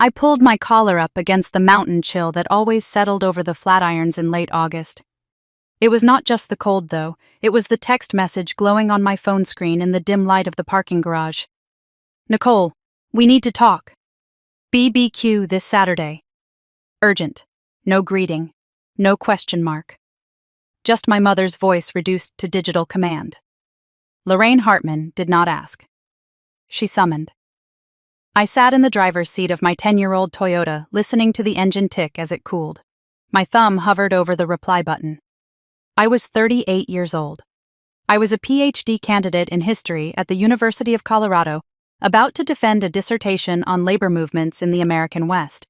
I pulled my collar up against the mountain chill that always settled over the Flatirons in late August. It was not just the cold, though. It was the text message glowing on my phone screen in the dim light of the parking garage. Nicole, we need to talk. BBQ this Saturday. Urgent. No greeting. No question mark. Just my mother's voice reduced to digital command. Lorraine Hartman did not ask. She summoned. I sat in the driver's seat of my 10-year-old Toyota, listening to the engine tick as it cooled. My thumb hovered over the reply button. I was 38 years old. I was a PhD candidate in history at the University of Colorado, about to defend a dissertation on labor movements in the American West.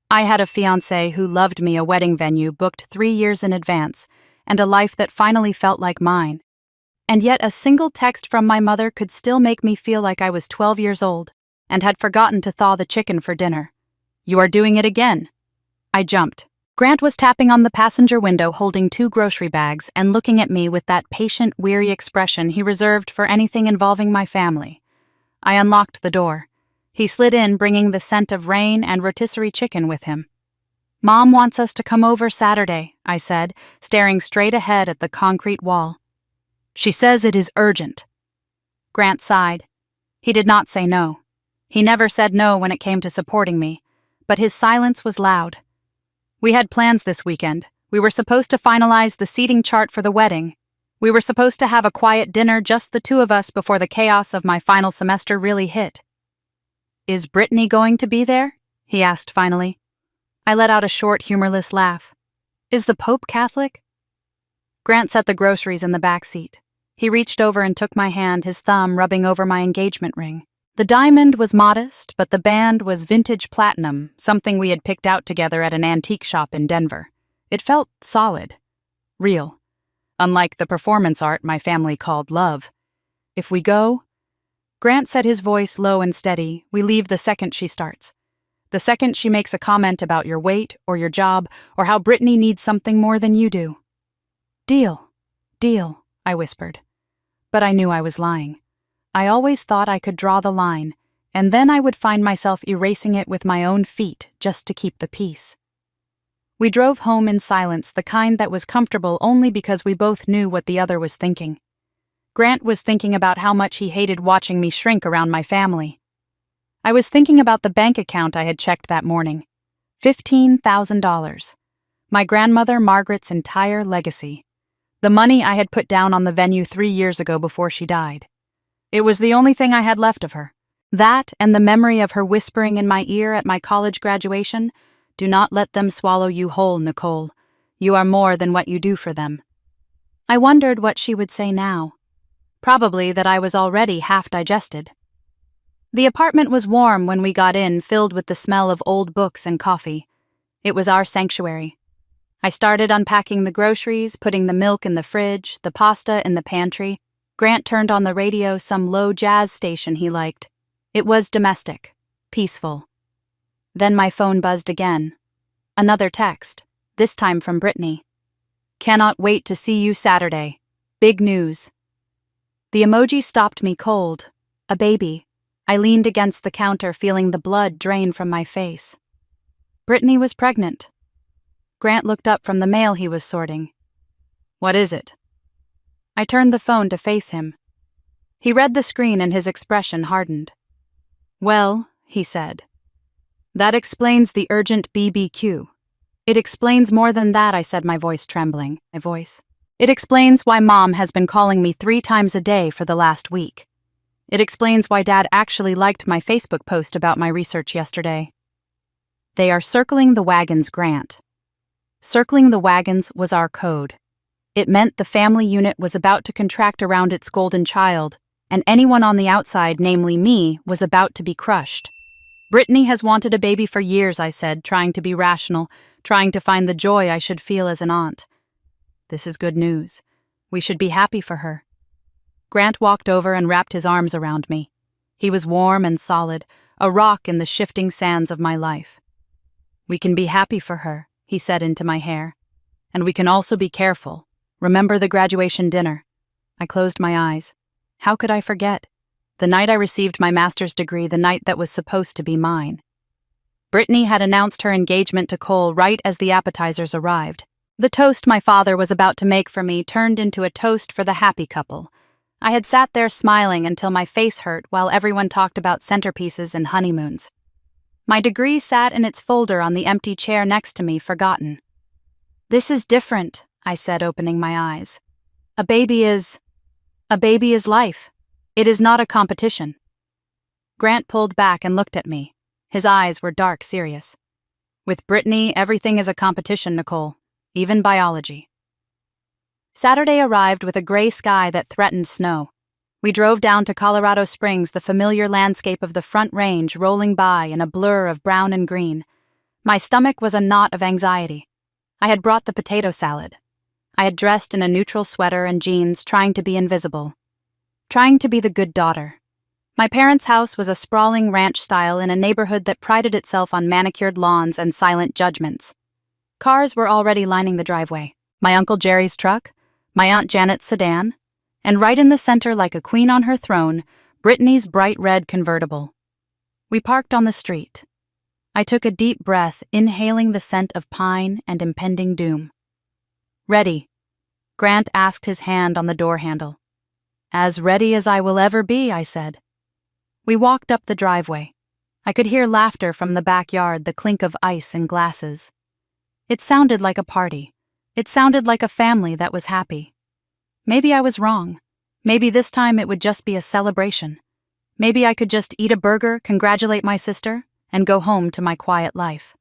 I had a fiancé who loved me, a wedding venue booked 3 years in advance, and a life that finally felt like mine. And yet a single text from my mother could still make me feel like I was 12 years old and had forgotten to thaw the chicken for dinner. You are doing it again. I jumped. Grant was tapping on the passenger window holding 2 grocery bags and looking at me with that patient, weary expression he reserved for anything involving my family. I unlocked the door. He slid in, bringing the scent of rain and rotisserie chicken with him. Mom wants us to come over Saturday, I said, staring straight ahead at the concrete wall. She says it is urgent. Grant sighed. He did not say no. He never said no when it came to supporting me, but his silence was loud. We had plans this weekend. We were supposed to finalize the seating chart for the wedding. We were supposed to have a quiet dinner, just the 2 of us, before the chaos of my final semester really hit. Is Brittany going to be there? He asked finally. I let out a short, humorless laugh. Is the Pope Catholic? Grant set the groceries in the back seat. He reached over and took my hand, his thumb rubbing over my engagement ring. The diamond was modest, but the band was vintage platinum, something we had picked out together at an antique shop in Denver. It felt solid, real, unlike the performance art my family called love. If we go, Grant said, his voice low and steady, we leave the second she starts. The second she makes a comment about your weight or your job or how Brittany needs something more than you do. Deal, I whispered. But I knew I was lying. I always thought I could draw the line, and then I would find myself erasing it with my own feet just to keep the peace. We drove home in silence, the kind that was comfortable only because we both knew what the other was thinking. Grant was thinking about how much he hated watching me shrink around my family. I was thinking about the bank account I had checked that morning. $15,000. My grandmother Margaret's entire legacy. The money I had put down on the venue 3 years ago before she died. It was the only thing I had left of her. That and the memory of her whispering in my ear at my college graduation, "Do not let them swallow you whole, Nicole. You are more than what you do for them." I wondered what she would say now. Probably that I was already half digested. The apartment was warm when we got in, filled with the smell of old books and coffee. It was our sanctuary. I started unpacking the groceries, putting the milk in the fridge, the pasta in the pantry. Grant turned on the radio, some low jazz station he liked. It was domestic, peaceful. Then my phone buzzed again. Another text, this time from Brittany. Cannot wait to see you Saturday. Big news. The emoji stopped me cold. A baby. I leaned against the counter, feeling the blood drain from my face. Brittany was pregnant. Grant looked up from the mail he was sorting. What is it? I turned the phone to face him. He read the screen and his expression hardened. Well, he said. That explains the urgent BBQ. It explains more than that, I said, my voice trembling. It explains why Mom has been calling me 3 times a day for the last week. It explains why Dad actually liked my Facebook post about my research yesterday. They are circling the wagons, Grant. Circling the wagons was our code. It meant the family unit was about to contract around its golden child, and anyone on the outside, namely me, was about to be crushed. Brittany has wanted a baby for years, I said, trying to be rational, trying to find the joy I should feel as an aunt. This is good news. We should be happy for her. Grant walked over and wrapped his arms around me. He was warm and solid, a rock in the shifting sands of my life. We can be happy for her, he said into my hair. And we can also be careful. Remember the graduation dinner. I closed my eyes. How could I forget? The night I received my master's degree, the night that was supposed to be mine. Brittany had announced her engagement to Cole right as the appetizers arrived. The toast my father was about to make for me turned into a toast for the happy couple. I had sat there smiling until my face hurt while everyone talked about centerpieces and honeymoons. My degree sat in its folder on the empty chair next to me, forgotten. "This is different," I said, opening my eyes. A baby is life. It is not a competition." Grant pulled back and looked at me. His eyes were dark, serious. "With Brittany, everything is a competition, Nicole. Even biology." Saturday arrived with a gray sky that threatened snow. We drove down to Colorado Springs, the familiar landscape of the Front Range rolling by in a blur of brown and green. My stomach was a knot of anxiety. I had brought the potato salad. I had dressed in a neutral sweater and jeans, trying to be invisible. Trying to be the good daughter. My parents' house was a sprawling ranch style in a neighborhood that prided itself on manicured lawns and silent judgments. Cars were already lining the driveway. My Uncle Jerry's truck, my Aunt Janet's sedan, and right in the center, like a queen on her throne, Brittany's bright red convertible. We parked on the street. I took a deep breath, inhaling the scent of pine and impending doom. "Ready?" Grant asked, his hand on the door handle. "As ready as I will ever be," I said. We walked up the driveway. I could hear laughter from the backyard, the clink of ice and glasses. It sounded like a party. It sounded like a family that was happy. Maybe I was wrong. Maybe this time it would just be a celebration. Maybe I could just eat a burger, congratulate my sister, and go home to my quiet life.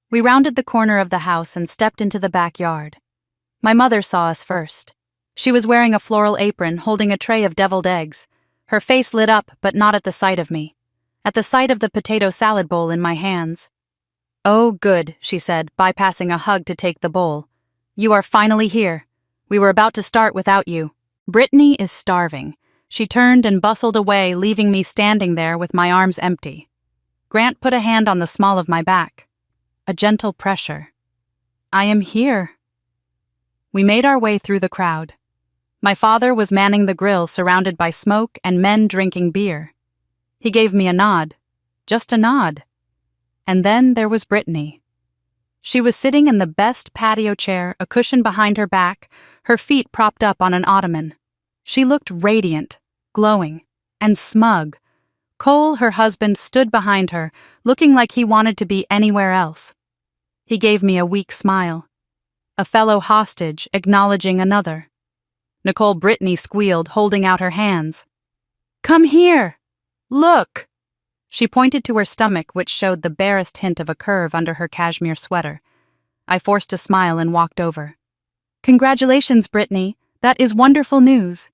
We rounded the corner of the house and stepped into the backyard. My mother saw us first. She was wearing a floral apron, holding a tray of deviled eggs. Her face lit up, but not at the sight of me. At the sight of the potato salad bowl in my hands. "Oh, good," she said, bypassing a hug to take the bowl. "You are finally here. We were about to start without you. Brittany is starving." She turned and bustled away, leaving me standing there with my arms empty. Grant put a hand on the small of my back. A gentle pressure. "I am here." We made our way through the crowd. My father was manning the grill, surrounded by smoke and men drinking beer. He gave me a nod. Just a nod. And then there was Brittany. She was sitting in the best patio chair, a cushion behind her back, her feet propped up on an ottoman. She looked radiant, glowing, and smug. Cole, her husband, stood behind her, looking like he wanted to be anywhere else. He gave me a weak smile. A fellow hostage acknowledging another. Nicole Brittany squealed, holding out her hands. "Come here! Look!" She pointed to her stomach, which showed the barest hint of a curve under her cashmere sweater. I forced a smile and walked over. "Congratulations, Brittany. That is wonderful news."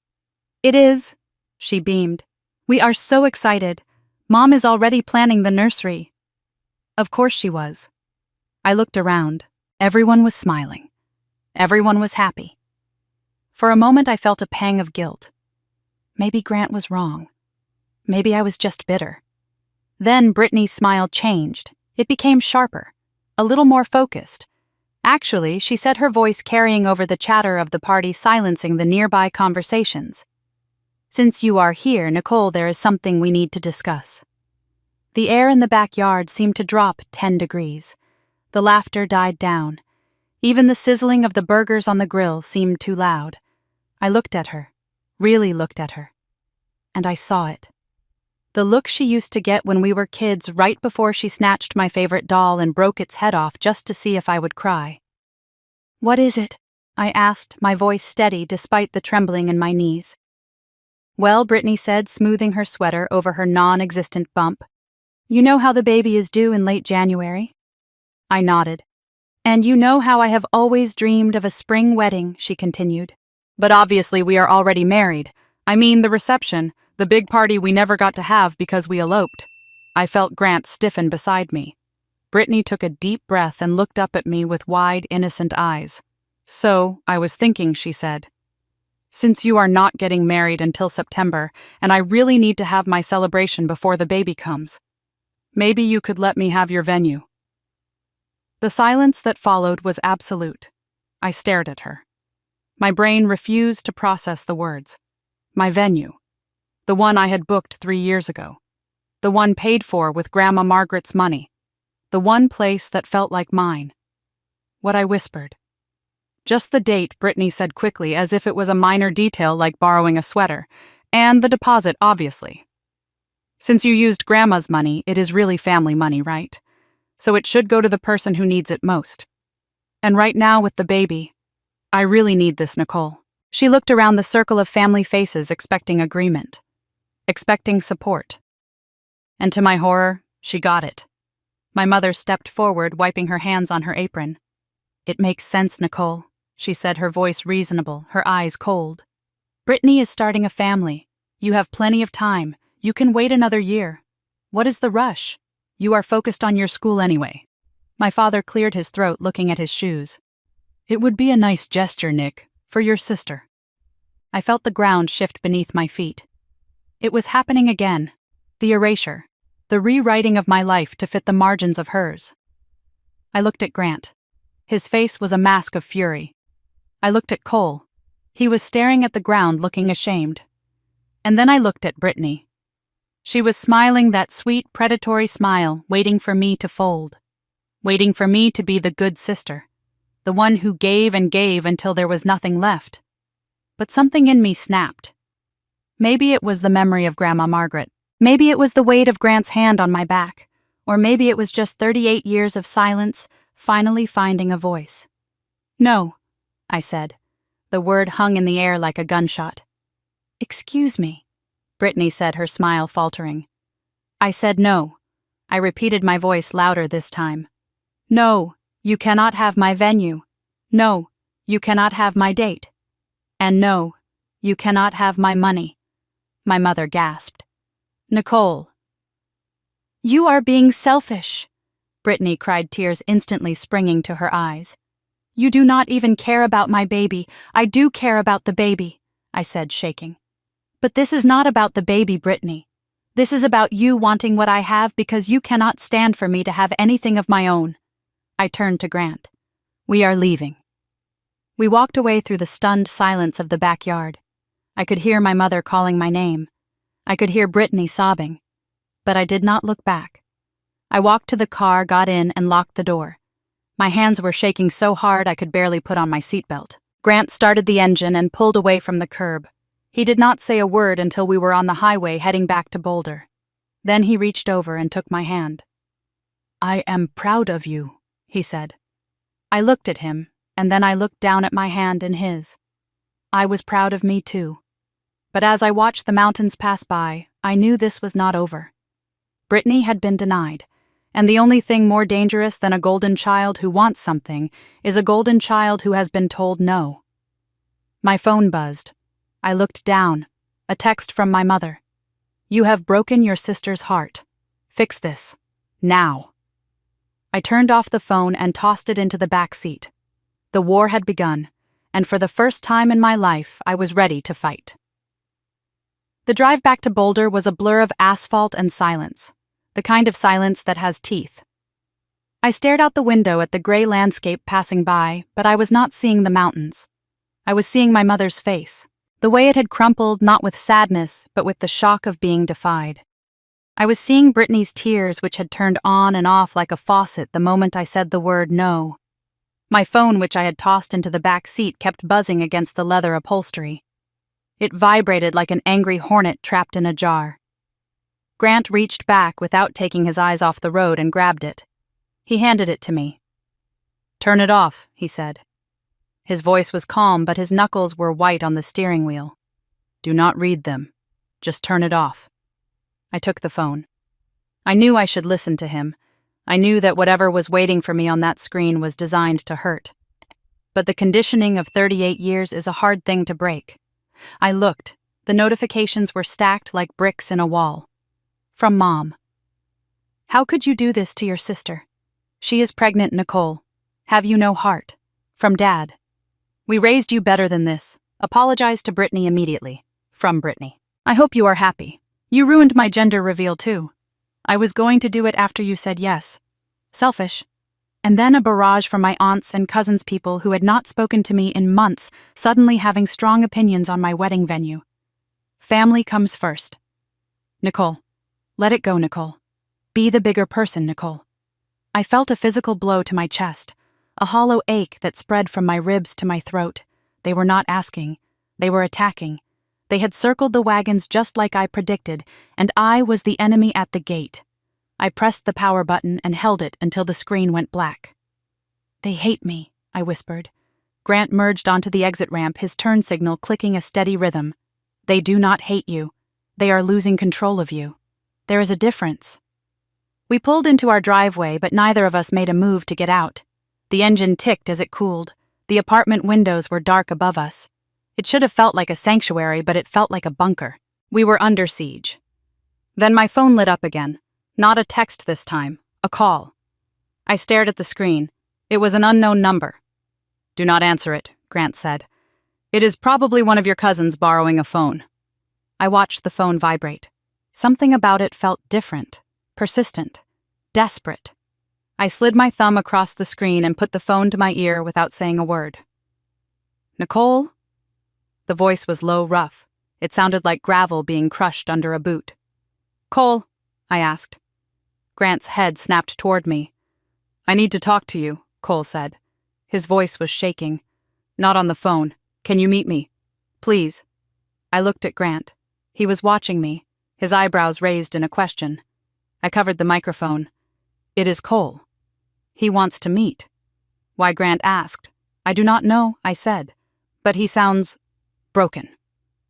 "It is," she beamed. "We are so excited. Mom is already planning the nursery." Of course she was. I looked around. Everyone was smiling. Everyone was happy. For a moment I felt a pang of guilt. Maybe Grant was wrong. Maybe I was just bitter. Then Brittany's smile changed. It became sharper, a little more focused. Actually, she said, her voice carrying over the chatter of the party, silencing the nearby conversations. "Since you are here, Nicole, there is something we need to discuss." The air in the backyard seemed to drop 10 degrees. The laughter died down. Even the sizzling of the burgers on the grill seemed too loud. I looked at her, really looked at her. And I saw it. The look she used to get when we were kids, right before she snatched my favorite doll and broke its head off just to see if I would cry. "What is it?" I asked, my voice steady despite the trembling in my knees. "Well," Brittany said, smoothing her sweater over her non-existent bump. "You know how the baby is due in late January?" I nodded. "And you know how I have always dreamed of a spring wedding," she continued. "But obviously we are already married. I mean the reception. The big party we never got to have because we eloped." I felt Grant stiffen beside me. Brittany took a deep breath and looked up at me with wide, innocent eyes. "So, I was thinking," she said. "Since you are not getting married until September, and I really need to have my celebration before the baby comes, maybe you could let me have your venue." The silence that followed was absolute. I stared at her. My brain refused to process the words. My venue. The one I had booked 3 years ago. The one paid for with Grandma Margaret's money. The one place that felt like mine. What I whispered. Just the date, Brittany said quickly, as if it was a minor detail like borrowing a sweater. And the deposit, obviously. Since you used Grandma's money, it is really family money, right? So it should go to the person who needs it most. And right now with the baby, I really need this, Nicole. She looked around the circle of family faces, expecting agreement. Expecting support. And to my horror, she got it. My mother stepped forward, wiping her hands on her apron. It makes sense, Nicole, she said, her voice reasonable, her eyes cold. Brittany is starting a family. You have plenty of time. You can wait another year. What is the rush? You are focused on your school anyway. My father cleared his throat, looking at his shoes. It would be a nice gesture, Nick, for your sister. I felt the ground shift beneath my feet. It was happening again. The erasure. The rewriting of my life to fit the margins of hers. I looked at Grant. His face was a mask of fury. I looked at Cole. He was staring at the ground, looking ashamed. And then I looked at Brittany. She was smiling that sweet, predatory smile, waiting for me to fold. Waiting for me to be the good sister. The one who gave and gave until there was nothing left. But something in me snapped. Maybe it was the memory of Grandma Margaret. Maybe it was the weight of Grant's hand on my back. Or maybe it was just 38 years of silence, finally finding a voice. No, I said. The word hung in the air like a gunshot. Excuse me, Brittany said, her smile faltering. I said no. I repeated, my voice louder this time. No, you cannot have my venue. No, you cannot have my date. And no, you cannot have my money. My mother gasped. Nicole. You are being selfish, Brittany cried, tears instantly springing to her eyes. You do not even care about my baby. I do care about the baby, I said, shaking. But this is not about the baby, Brittany. This is about you wanting what I have because you cannot stand for me to have anything of my own. I turned to Grant. We are leaving. We walked away through the stunned silence of the backyard. I could hear my mother calling my name. I could hear Brittany sobbing. But I did not look back. I walked to the car, got in, and locked the door. My hands were shaking so hard I could barely put on my seatbelt. Grant started the engine and pulled away from the curb. He did not say a word until we were on the highway heading back to Boulder. Then he reached over and took my hand. I am proud of you, he said. I looked at him, and then I looked down at my hand in his. I was proud of me too. But as I watched the mountains pass by, I knew this was not over. Brittany had been denied, and the only thing more dangerous than a golden child who wants something is a golden child who has been told no. My phone buzzed. I looked down. A text from my mother. You have broken your sister's heart. Fix this. Now. I turned off the phone and tossed it into the back seat. The war had begun, and for the first time in my life, I was ready to fight. The drive back to Boulder was a blur of asphalt and silence, the kind of silence that has teeth. I stared out the window at the gray landscape passing by, but I was not seeing the mountains. I was seeing my mother's face, the way it had crumpled not with sadness, but with the shock of being defied. I was seeing Brittany's tears, which had turned on and off like a faucet the moment I said the word no. My phone, which I had tossed into the back seat, kept buzzing against the leather upholstery. It vibrated like an angry hornet trapped in a jar. Grant reached back without taking his eyes off the road and grabbed it. He handed it to me. Turn it off, he said. His voice was calm, but his knuckles were white on the steering wheel. Do not read them. Just turn it off. I took the phone. I knew I should listen to him. I knew that whatever was waiting for me on that screen was designed to hurt. But the conditioning of 38 years is a hard thing to break. I looked. The notifications were stacked like bricks in a wall. From Mom. How could you do this to your sister? She is pregnant, Nicole. Have you no heart? From Dad. We raised you better than this. Apologize to Brittany immediately. From Brittany. I hope you are happy. You ruined my gender reveal too. I was going to do it after you said yes. Selfish. And then a barrage from my aunts and cousins, people who had not spoken to me in months, suddenly having strong opinions on my wedding venue. Family comes first. Nicole. Let it go, Nicole. Be the bigger person, Nicole. I felt a physical blow to my chest, a hollow ache that spread from my ribs to my throat. They were not asking. They were attacking. They had circled the wagons just like I predicted, and I was the enemy at the gate. I pressed the power button and held it until the screen went black. "They hate me," I whispered. Grant merged onto the exit ramp, his turn signal clicking a steady rhythm. "They do not hate you. They are losing control of you. There is a difference." We pulled into our driveway, but neither of us made a move to get out. The engine ticked as it cooled. The apartment windows were dark above us. It should have felt like a sanctuary, but it felt like a bunker. We were under siege. Then my phone lit up again. Not a text this time, a call. I stared at the screen. It was an unknown number. "Do not answer it," Grant said. "It is probably one of your cousins borrowing a phone." I watched the phone vibrate. Something about it felt different, persistent, desperate. I slid my thumb across the screen and put the phone to my ear without saying a word. "Nicole?" The voice was low, rough. It sounded like gravel being crushed under a boot. "Cole?" I asked. Grant's head snapped toward me. "I need to talk to you," Cole said. His voice was shaking. "Not on the phone. Can you meet me? Please." I looked at Grant. He was watching me, his eyebrows raised in a question. I covered the microphone. "It is Cole. He wants to meet." Why, Grant asked. "I do not know," I said. "But he sounds broken."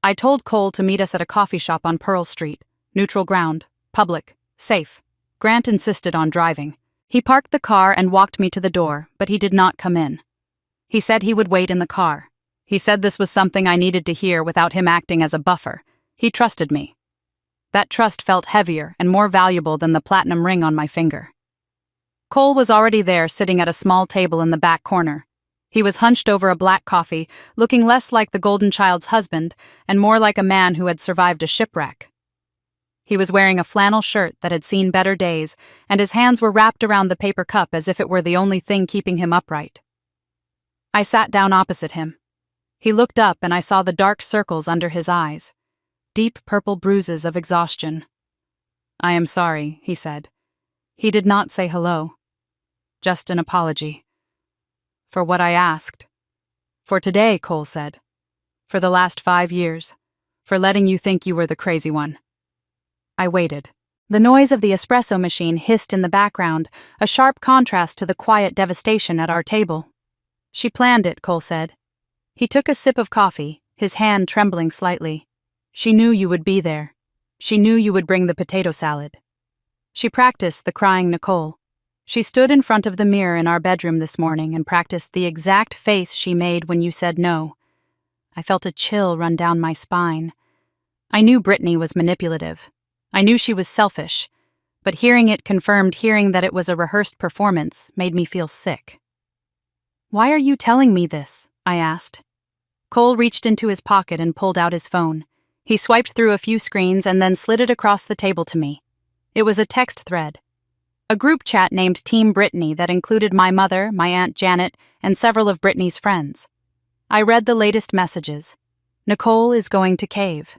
I told Cole to meet us at a coffee shop on Pearl Street. Neutral ground, public, safe. Grant insisted on driving. He parked the car and walked me to the door, but he did not come in. He said he would wait in the car. He said this was something I needed to hear without him acting as a buffer. He trusted me. That trust felt heavier and more valuable than the platinum ring on my finger. Cole was already there, sitting at a small table in the back corner. He was hunched over a black coffee, looking less like the golden child's husband and more like a man who had survived a shipwreck. He was wearing a flannel shirt that had seen better days, and his hands were wrapped around the paper cup as if it were the only thing keeping him upright. I sat down opposite him. He looked up and I saw the dark circles under his eyes, deep purple bruises of exhaustion. "I am sorry," he said. He did not say hello. Just an apology. "For what I asked." "For today," Cole said. "For the last 5 years. For letting you think you were the crazy one." I waited. The noise of the espresso machine hissed in the background, a sharp contrast to the quiet devastation at our table. "She planned it," Cole said. He took a sip of coffee, his hand trembling slightly. "She knew you would be there. She knew you would bring the potato salad. She practiced the crying Nicole. She stood in front of the mirror in our bedroom this morning and practiced the exact face she made when you said no." I felt a chill run down my spine. I knew Brittany was manipulative. I knew she was selfish, but hearing it confirmed hearing that it was a rehearsed performance made me feel sick. "Why are you telling me this?" I asked. Cole reached into his pocket and pulled out his phone. He swiped through a few screens and then slid it across the table to me. It was a text thread. A group chat named Team Brittany that included my mother, my Aunt Janet, and several of Brittany's friends. I read the latest messages. Nicole is going to cave.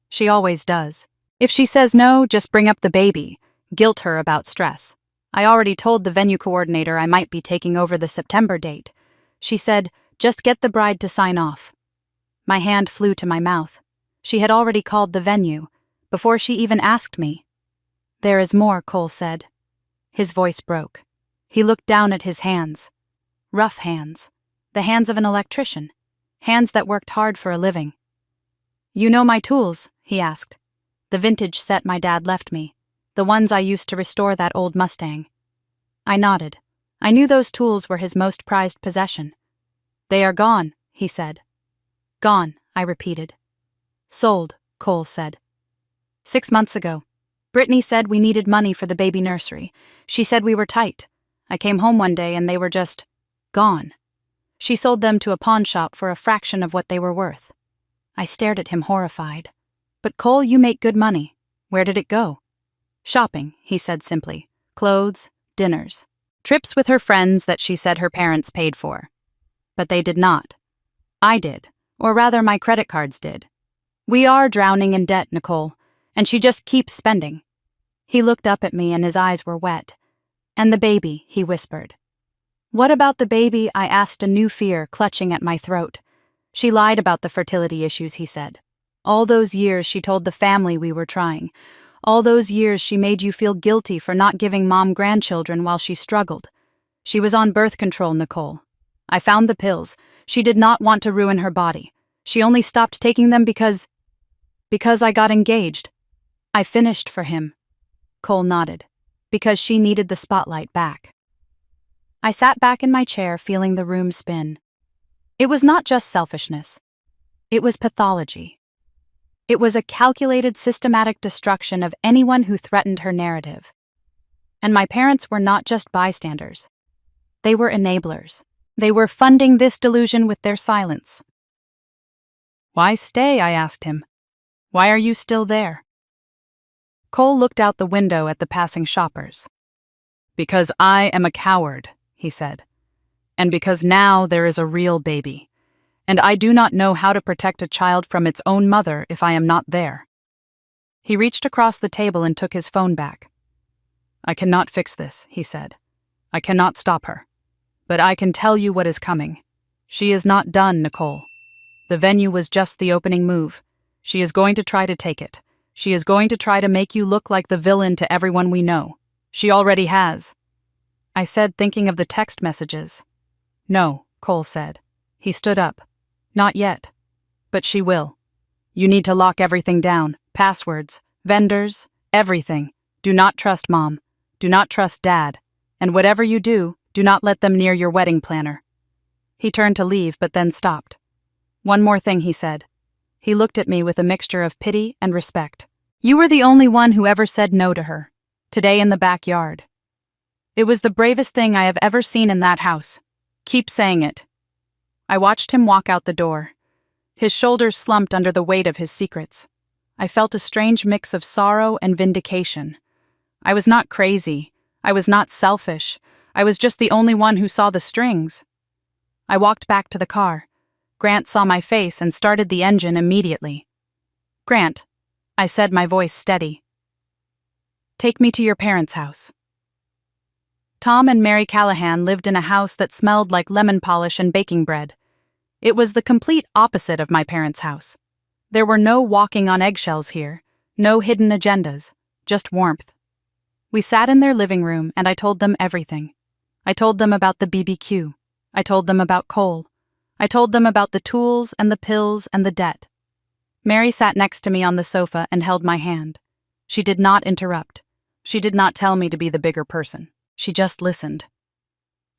She always does. If she says no, just bring up the baby. Guilt her about stress. I already told the venue coordinator I might be taking over the September date. She said, just get the bride to sign off. My hand flew to my mouth. She had already called the venue, before she even asked me. "There is more," Cole said. His voice broke. He looked down at his hands. Rough hands. The hands of an electrician. Hands that worked hard for a living. "You know my tools?" he asked. The vintage set my dad left me. The ones I used to restore that old Mustang. I nodded. I knew those tools were his most prized possession. "They are gone," he said. "Gone," I repeated. "Sold," Cole said. 6 months ago. Brittany said we needed money for the baby nursery. She said we were tight. I came home one day and they were just gone. She sold them to a pawn shop for a fraction of what they were worth. I stared at him horrified. "But Cole, you make good money. Where did it go?" "Shopping," he said simply. "Clothes, dinners. Trips with her friends that she said her parents paid for." But they did not. I did, or rather my credit cards did. We are drowning in debt, Nicole, and she just keeps spending. He looked up at me and his eyes were wet. And the baby, he whispered. What about the baby? I asked, a new fear clutching at my throat. She lied about the fertility issues, he said. All those years she told the family we were trying. All those years she made you feel guilty for not giving Mom grandchildren while she struggled. She was on birth control, Nicole. I found the pills. She did not want to ruin her body. She only stopped taking them because I got engaged. I finished for him. Cole nodded. Because she needed the spotlight back. I sat back in my chair, feeling the room spin. It was not just selfishness. It was pathology. It was a calculated, systematic destruction of anyone who threatened her narrative. And my parents were not just bystanders. They were enablers. They were funding this delusion with their silence. Why stay? I asked him. Why are you still there? Cole looked out the window at the passing shoppers. Because I am a coward, he said. And because now there is a real baby. And I do not know how to protect a child from its own mother if I am not there. He reached across the table and took his phone back. I cannot fix this, he said. I cannot stop her. But I can tell you what is coming. She is not done, Nicole. The venue was just the opening move. She is going to try to take it. She is going to try to make you look like the villain to everyone we know. She already has. I said, thinking of the text messages. No, Cole said. He stood up. Not yet. But she will. You need to lock everything down. Passwords, vendors, everything. Do not trust Mom. Do not trust Dad. And whatever you do not let them near your wedding planner. He turned to leave, but then stopped. One more thing, he said. He looked at me with a mixture of pity and respect. You were the only one who ever said no to her. Today in the backyard. It was the bravest thing I have ever seen in that house. Keep saying it. I watched him walk out the door. His shoulders slumped under the weight of his secrets. I felt a strange mix of sorrow and vindication. I was not crazy. I was not selfish. I was just the only one who saw the strings. I walked back to the car. Grant saw my face and started the engine immediately. Grant, I said, my voice steady. Take me to your parents' house. Tom and Mary Callahan lived in a house that smelled like lemon polish and baking bread. It was the complete opposite of my parents' house. There were no walking on eggshells here, no hidden agendas, just warmth. We sat in their living room and I told them everything. I told them about the BBQ. I told them about Cole. I told them about the tools and the pills and the debt. Mary sat next to me on the sofa and held my hand. She did not interrupt. She did not tell me to be the bigger person. She just listened.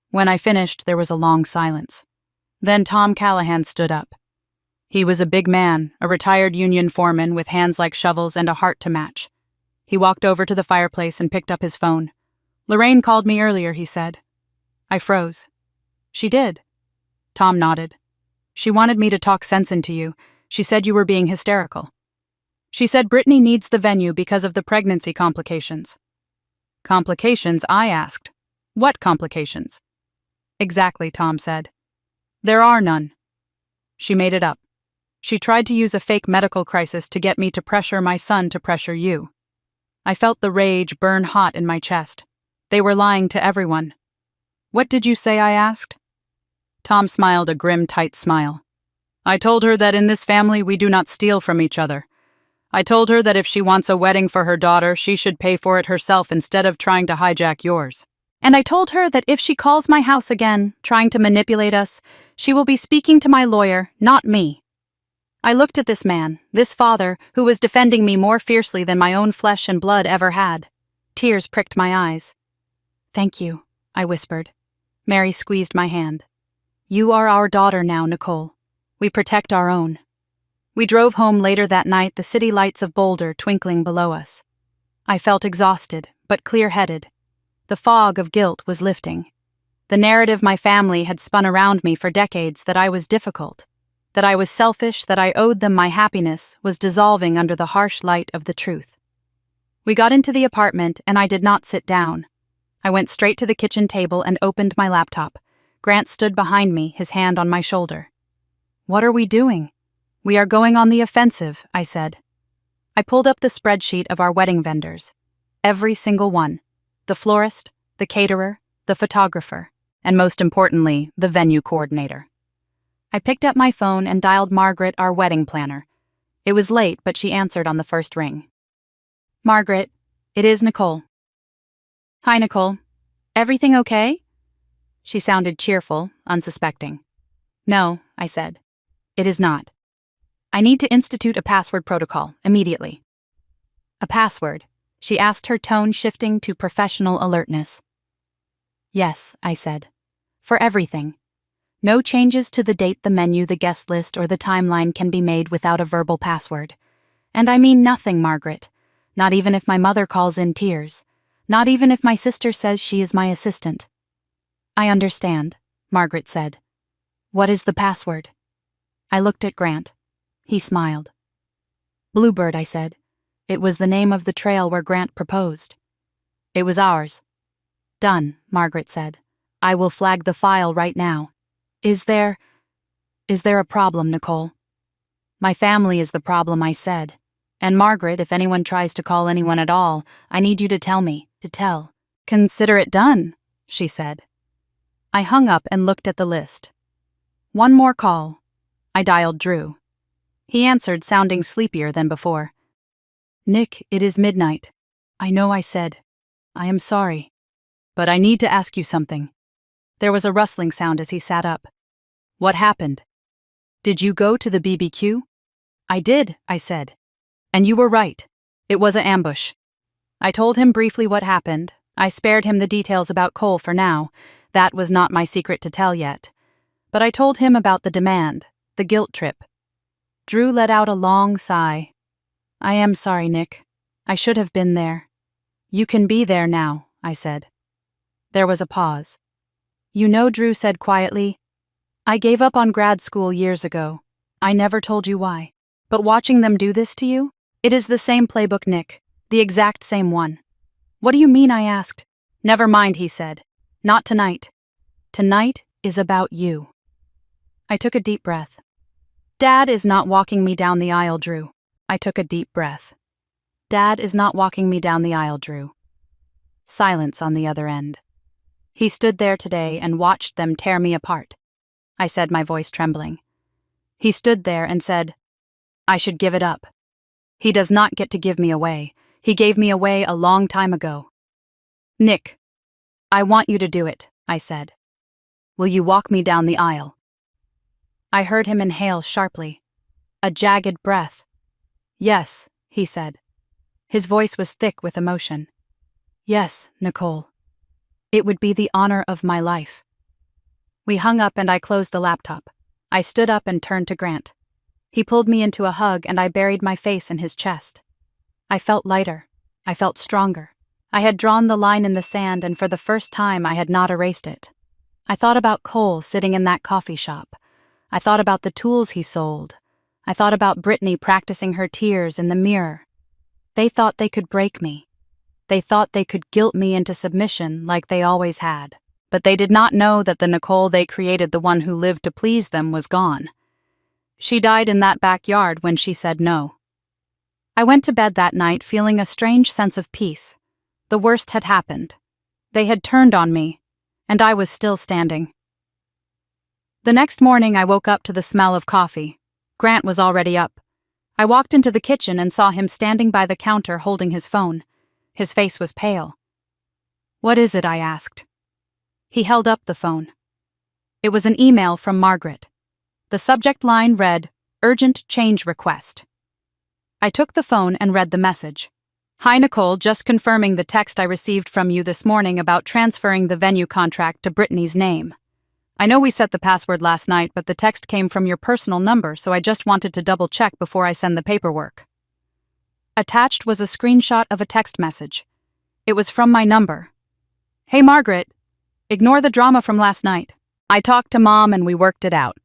When I finished, there was a long silence. Then Tom Callahan stood up. He was a big man, a retired union foreman with hands like shovels and a heart to match. He walked over to the fireplace and picked up his phone. Lorraine called me earlier, he said. I froze. She did. Tom nodded. She wanted me to talk sense into you. She said you were being hysterical. She said Brittany needs the venue because of the pregnancy complications. Complications? I asked. What complications? Exactly, Tom said. There are none. She made it up. She tried to use a fake medical crisis to get me to pressure my son to pressure you. I felt the rage burn hot in my chest. They were lying to everyone. What did you say? I asked. Tom smiled a grim, tight smile. I told her that in this family we do not steal from each other. I told her that if she wants a wedding for her daughter, she should pay for it herself instead of trying to hijack yours. And I told her that if she calls my house again, trying to manipulate us, she will be speaking to my lawyer, not me. I looked at this man, this father, who was defending me more fiercely than my own flesh and blood ever had. Tears pricked my eyes. Thank you, I whispered. Mary squeezed my hand. You are our daughter now, Nicole. We protect our own. We drove home later that night, the city lights of Boulder twinkling below us. I felt exhausted, but clear-headed. The fog of guilt was lifting. The narrative my family had spun around me for decades that I was difficult, that I was selfish, that I owed them my happiness, was dissolving under the harsh light of the truth. We got into the apartment, and I did not sit down. I went straight to the kitchen table and opened my laptop. Grant stood behind me, his hand on my shoulder. What are we doing? We are going on the offensive, I said. I pulled up the spreadsheet of our wedding vendors. Every single one. The florist, the caterer, the photographer, and most importantly, the venue coordinator. I picked up my phone and dialed Margaret, our wedding planner. It was late, but she answered on the first ring. "Margaret, it is Nicole." "Hi, Nicole. Everything okay?" She sounded cheerful, unsuspecting. "No," I said. "It is not. I need to institute a password protocol, immediately." "A password?" she asked, her tone shifting to professional alertness. "Yes," I said. "For everything. No changes to the date, the menu, the guest list, or the timeline can be made without a verbal password. And I mean nothing, Margaret. Not even if my mother calls in tears. Not even if my sister says she is my assistant." "I understand," Margaret said. "What is the password?" I looked at Grant. He smiled. "Bluebird," I said. It was the name of the trail where Grant proposed. "It was ours." "Done," Margaret said. "I will flag the file right now. Is there a problem, Nicole?" "My family is the problem," I said. "And Margaret, if anyone tries to call anyone at all, I need you to tell me, to tell." "Consider it done," she said. I hung up and looked at the list. One more call. I dialed Drew. He answered, sounding sleepier than before. "Nick, it is midnight. I know I said. I am sorry. But I need to ask you something." There was a rustling sound as he sat up. "What happened? Did you go to the BBQ?" "I did," I said. "And you were right. It was an ambush." I told him briefly what happened. I spared him the details about Cole for now. That was not my secret to tell yet. But I told him about the demand, the guilt trip. Drew let out a long sigh. "I am sorry, Nick. I should have been there." "You can be there now," I said. There was a pause. "You know," Drew said quietly, "I gave up on grad school years ago. I never told you why. But watching them do this to you, it is the same playbook, Nick. The exact same one." "What do you mean?" I asked. "Never mind," he said. "Not tonight. Tonight is about you." I took a deep breath. "Dad is not walking me down the aisle, Drew." I took a deep breath. "Dad is not walking me down the aisle, Drew." Silence on the other end. "He stood there today and watched them tear me apart," I said, my voice trembling. "He stood there and said, 'I should give it up.' He does not get to give me away. He gave me away a long time ago." "Nick, I want you to do it," I said. "Will you walk me down the aisle?" I heard him inhale sharply. A jagged breath. "Yes," he said. His voice was thick with emotion. "Yes, Nicole. It would be the honor of my life." We hung up and I closed the laptop. I stood up and turned to Grant. He pulled me into a hug and I buried my face in his chest. I felt lighter. I felt stronger. I had drawn the line in the sand, and for the first time I had not erased it. I thought about Cole sitting in that coffee shop. I thought about the tools he sold. I thought about Brittany practicing her tears in the mirror. They thought they could break me. They thought they could guilt me into submission like they always had. But they did not know that the Nicole they created, the one who lived to please them, was gone. She died in that backyard when she said no. I went to bed that night feeling a strange sense of peace. The worst had happened. They had turned on me, and I was still standing. The next morning I woke up to the smell of coffee. Grant was already up. I walked into the kitchen and saw him standing by the counter holding his phone. His face was pale. "What is it?" I asked. He held up the phone. It was an email from Margaret. The subject line read, "Urgent change request." I took the phone and read the message. "Hi, Nicole, just confirming the text I received from you this morning about transferring the venue contract to Brittany's name. I know we set the password last night, but the text came from your personal number, so I just wanted to double-check before I send the paperwork." Attached was a screenshot of a text message. It was from my number. "Hey, Margaret. Ignore the drama from last night. I talked to Mom and we worked it out.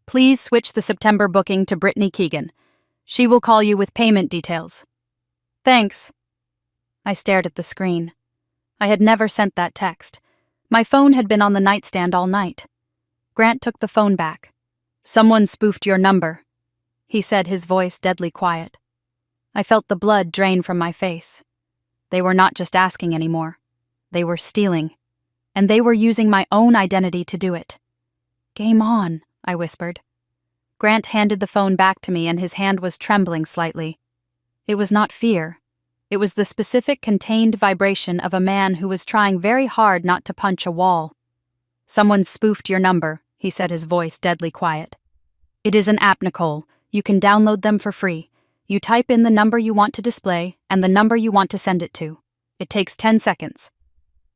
Please switch the September booking to Brittany Keegan. She will call you with payment details. Thanks." I stared at the screen. I had never sent that text. My phone had been on the nightstand all night. Grant took the phone back. "Someone spoofed your number," he said, his voice deadly quiet. I felt the blood drain from my face. They were not just asking anymore. They were stealing. and they were using my own identity to do it. "Game on," I whispered. Grant handed the phone back to me and his hand was trembling slightly. It was not fear. It was the specific contained vibration of a man who was trying very hard not to punch a wall. "Someone spoofed your number," he said, his voice deadly quiet. "It is an app, Nicole. You can download them for free. You type in the number you want to display and the number you want to send it to. It takes 10 seconds.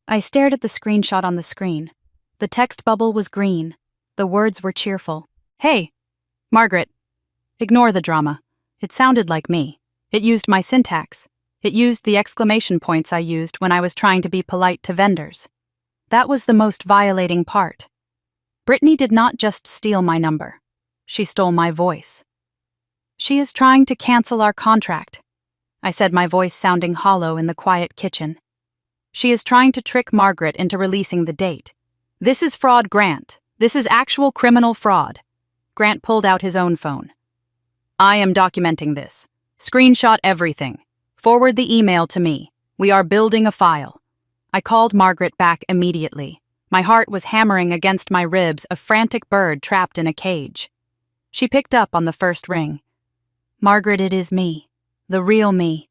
I stared at the screenshot on the screen. The text bubble was green. The words were cheerful. "Hey, Margaret." Ignore the drama. It sounded like me. It used my syntax. It used the exclamation points I used when I was trying to be polite to vendors. That was the most violating part. Brittany did not just steal my number. She stole my voice. "She is trying to cancel our contract," I said, my voice sounding hollow in the quiet kitchen. "She is trying to trick Margaret into releasing the date. This is fraud, Grant. This is actual criminal fraud." Grant pulled out his own phone. "I am documenting this. Screenshot everything. Forward the email to me. We are building a file." I called Margaret back immediately. My heart was hammering against my ribs, a frantic bird trapped in a cage. She picked up on the first ring. "Margaret, it is me. The real me."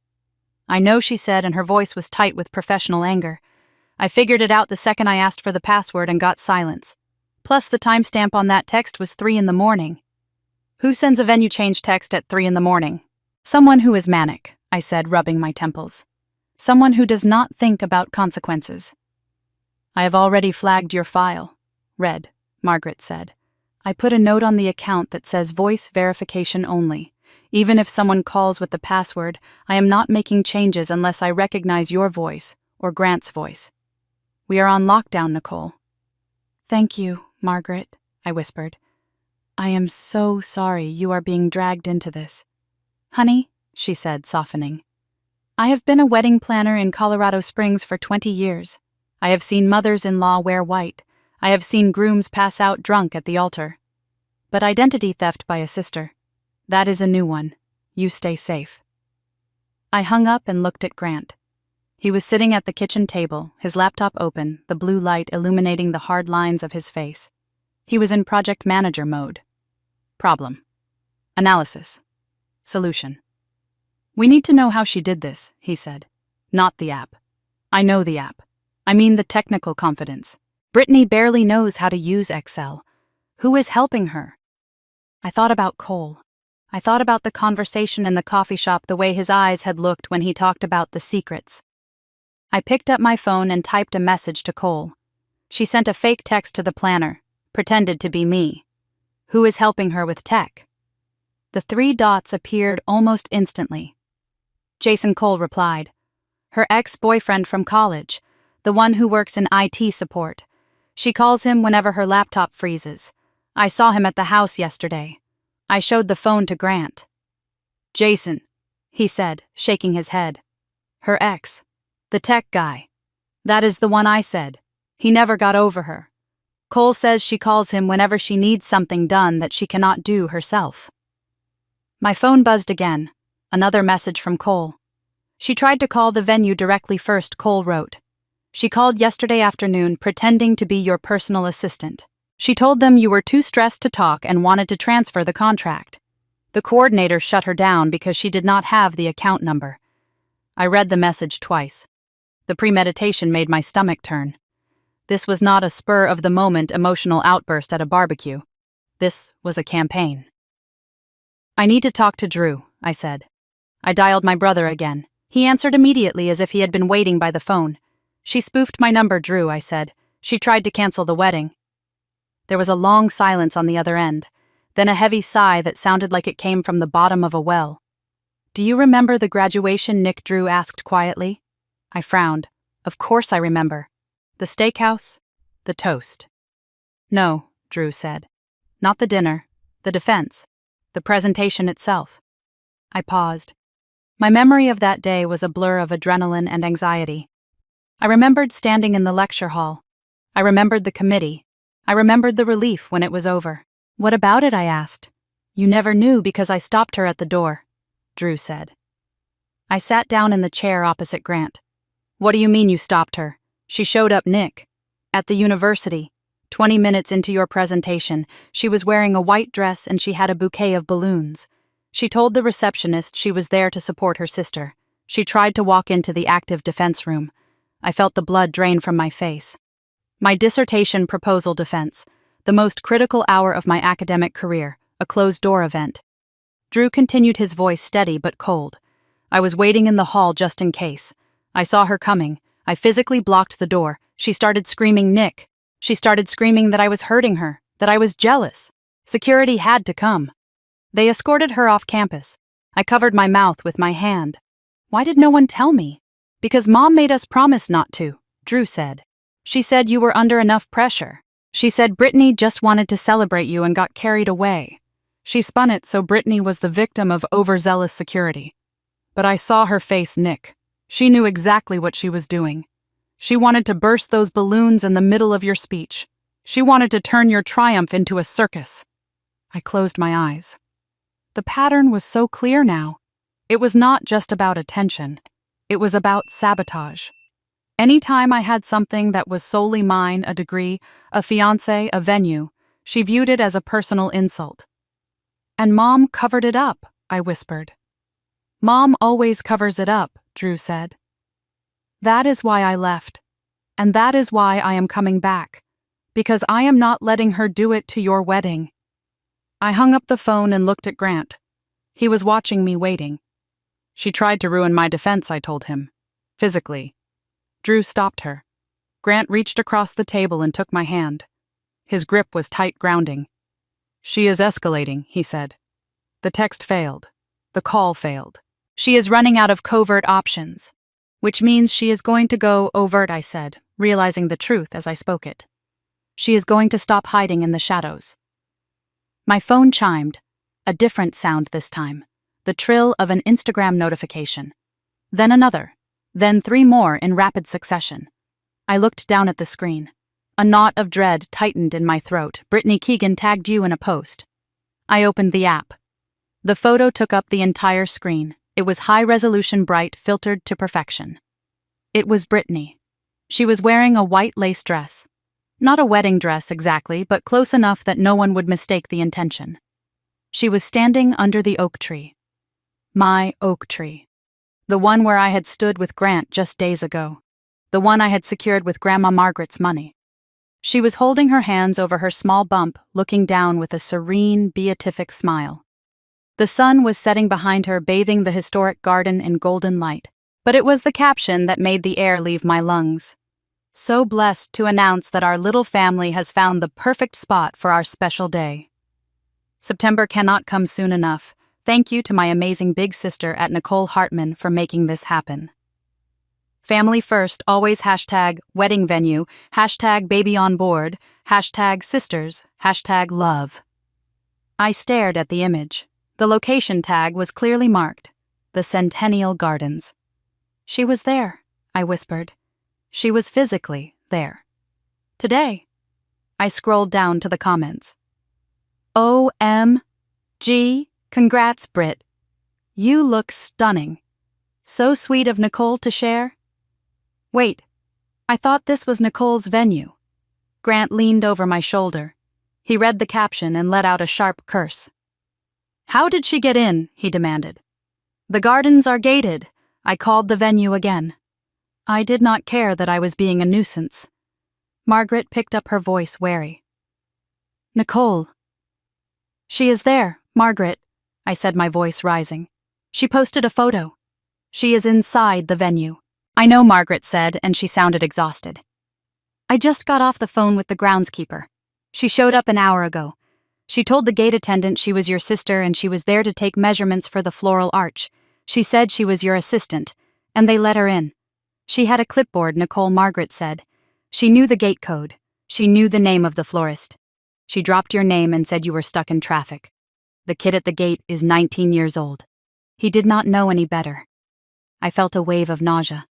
"I know," she said, and her voice was tight with professional anger. "I figured it out the second I asked for the password and got silence. Plus, the timestamp on that text was 3 in the morning. Who sends a venue change text at 3 in the morning? Someone who is manic," I said, rubbing my temples. "Someone who does not think about consequences." "I have already flagged your file." "Read," Margaret said. "I put a note on the account that says voice verification only. Even if someone calls with the password, I am not making changes unless I recognize your voice or Grant's voice. We are on lockdown, Nicole." "Thank you, Margaret," I whispered. "I am so sorry you are being dragged into this." "Honey," she said, softening. "I have been a wedding planner in Colorado Springs for 20 years. I have seen mothers-in-law wear white. I have seen grooms pass out drunk at the altar. But identity theft by a sister, that is a new one. You stay safe." I hung up and looked at Grant. He was sitting at the kitchen table, his laptop open, the blue light illuminating the hard lines of his face. He was in project manager mode. Problem. Analysis. Solution. "We need to know how she did this," he said. "Not the app. I know the app. I mean the technical confidence. Brittany barely knows how to use Excel. Who is helping her?" I thought about Cole. I thought about the conversation in the coffee shop, the way his eyes had looked when he talked about the secrets. I picked up my phone and typed a message to Cole. She sent a fake text to the planner, pretended to be me. Who is helping her with tech? The 3 dots appeared almost instantly. Jason, Cole replied. Her ex-boyfriend from college, the one who works in IT support. She calls him whenever her laptop freezes. I saw him at the house yesterday. I showed the phone to Grant. Jason, he said, shaking his head. Her ex. The tech guy. That is the one I said. He never got over her. Cole says she calls him whenever she needs something done that she cannot do herself. My phone buzzed again. Another message from Cole. She tried to call the venue directly first, Cole wrote. She called yesterday afternoon pretending to be your personal assistant. She told them you were too stressed to talk and wanted to transfer the contract. The coordinator shut her down because she did not have the account number. I read the message twice. The premeditation made my stomach turn. This was not a spur-of-the-moment emotional outburst at a barbecue. This was a campaign. I need to talk to Drew, I said. I dialed my brother again. He answered immediately as if he had been waiting by the phone. She spoofed my number, Drew, I said. She tried to cancel the wedding. There was a long silence on the other end, then a heavy sigh that sounded like it came from the bottom of a well. Do you remember the graduation, Nick? Drew asked quietly. I frowned. Of course I remember. The steakhouse? The toast. No, Drew said. Not the dinner. The defense. The presentation itself. I paused. My memory of that day was a blur of adrenaline and anxiety. I remembered standing in the lecture hall. I remembered the committee. I remembered the relief when it was over. What about it? I asked. You never knew because I stopped her at the door, Drew said. I sat down in the chair opposite Grant. What do you mean you stopped her? She showed up, Nick. At the university, 20 minutes into your presentation, she was wearing a white dress and she had a bouquet of balloons. She told the receptionist she was there to support her sister. She tried to walk into the active defense room. I felt the blood drain from my face. My dissertation proposal defense, the most critical hour of my academic career, a closed-door event. Drew continued, his voice steady but cold. I was waiting in the hall just in case. I saw her coming. I physically blocked the door. She started screaming, "Nick." She started screaming that I was hurting her, that I was jealous. Security had to come. They escorted her off campus. I covered my mouth with my hand. Why did no one tell me? Because Mom made us promise not to, Drew said. She said you were under enough pressure. She said Brittany just wanted to celebrate you and got carried away. She spun it so Brittany was the victim of overzealous security. But I saw her face, Nick. She knew exactly what she was doing. She wanted to burst those balloons in the middle of your speech. She wanted to turn your triumph into a circus. I closed my eyes. The pattern was so clear now. It was not just about attention. It was about sabotage. Anytime I had something that was solely mine, a degree, a fiancé, a venue, she viewed it as a personal insult. And Mom covered it up, I whispered. Mom always covers it up, Drew said. That is why I left. And that is why I am coming back. Because I am not letting her do it to your wedding. I hung up the phone and looked at Grant. He was watching me, waiting. She tried to ruin my defense, I told him. Physically. Drew stopped her. Grant reached across the table and took my hand. His grip was tight, grounding. She is escalating, he said. The text failed. The call failed. She is running out of covert options. Which means she is going to go overt, I said, realizing the truth as I spoke it. She is going to stop hiding in the shadows. My phone chimed, a different sound this time, the trill of an Instagram notification. Then another, then 3 more in rapid succession. I looked down at the screen. A knot of dread tightened in my throat. Brittany Keegan tagged you in a post. I opened the app. The photo took up the entire screen. It was high-resolution, bright, filtered to perfection. It was Brittany. She was wearing a white lace dress. Not a wedding dress exactly, but close enough that no one would mistake the intention. She was standing under the oak tree. My oak tree. The one where I had stood with Grant just days ago. The one I had secured with Grandma Margaret's money. She was holding her hands over her small bump, looking down with a serene, beatific smile. The sun was setting behind her, bathing the historic garden in golden light. But it was the caption that made the air leave my lungs. So blessed to announce that our little family has found the perfect spot for our special day. September cannot come soon enough. Thank you to my amazing big sister at Nicole Hartman for making this happen. Family first, always #wedding venue, #baby on board, #sisters, #love. I stared at the image. The location tag was clearly marked, the Centennial Gardens. She was there, I whispered. She was physically there. Today. I scrolled down to the comments. OMG, congrats, Britt. You look stunning. So sweet of Nicole to share. Wait, I thought this was Nicole's venue. Grant leaned over my shoulder. He read the caption and let out a sharp curse. How did she get in? He demanded. The gardens are gated. I called the venue again. I did not care that I was being a nuisance. Margaret picked up her voice, wary. Nicole. She is there, Margaret, I said, my voice rising. She posted a photo. She is inside the venue. I know, Margaret said, and she sounded exhausted. I just got off the phone with the groundskeeper. She showed up an hour ago. She told the gate attendant she was your sister and she was there to take measurements for the floral arch. She said she was your assistant, and they let her in. She had a clipboard, Margaret said. She knew the gate code. She knew the name of the florist. She dropped your name and said you were stuck in traffic. The kid at the gate is 19 years old. He did not know any better. I felt a wave of nausea.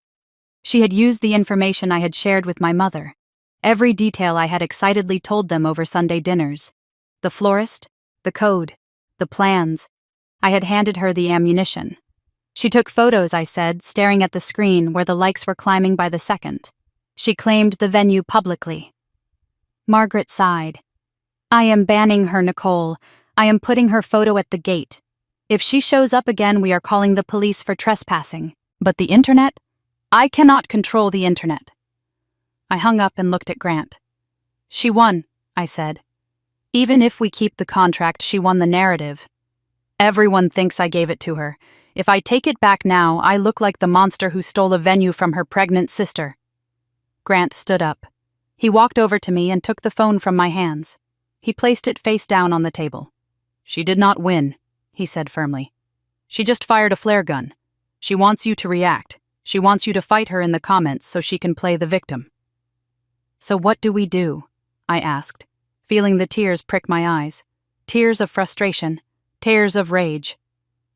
She had used the information I had shared with my mother. Every detail I had excitedly told them over Sunday dinners. The florist, the code, the plans. I had handed her the ammunition. She took photos, I said, staring at the screen where the likes were climbing by the second. She claimed the venue publicly. Margaret sighed. I am banning her, Nicole. I am putting her photo at the gate. If she shows up again, we are calling the police for trespassing. But the internet? I cannot control the internet. I hung up and looked at Grant. She won, I said. Even if we keep the contract, she won the narrative. Everyone thinks I gave it to her. If I take it back now, I look like the monster who stole a venue from her pregnant sister. Grant stood up. He walked over to me and took the phone from my hands. He placed it face down on the table. She did not win, he said firmly. She just fired a flare gun. She wants you to react. She wants you to fight her in the comments so she can play the victim. So what do we do? I asked, feeling the tears prick my eyes. Tears of frustration, tears of rage.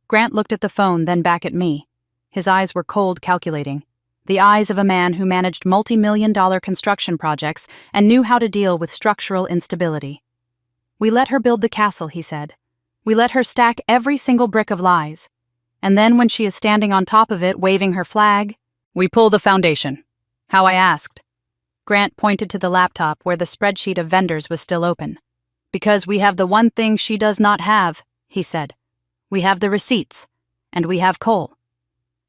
Grant looked at the phone, then back at me. His eyes were cold, calculating. The eyes of a man who managed multi-million-dollar construction projects and knew how to deal with structural instability. We let her build the castle, he said. We let her stack every single brick of lies. And then when she is standing on top of it, waving her flag, we pull the foundation. How I asked. Grant pointed to the laptop where the spreadsheet of vendors was still open. Because we have the one thing she does not have, he said. We have the receipts, and we have coal.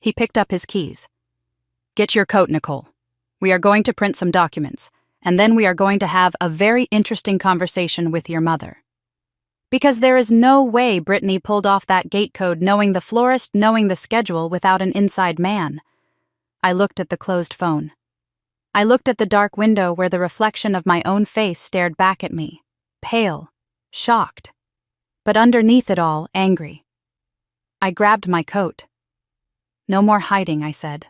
He picked up his keys. Get your coat, Nicole. We are going to print some documents, and then we are going to have a very interesting conversation with your mother. Because there is no way Brittany pulled off that gate code knowing the florist, knowing the schedule without an inside man. I looked at the closed phone. I looked at the dark window where the reflection of my own face stared back at me, pale, shocked, but underneath it all, angry. I grabbed my coat. No more hiding, I said.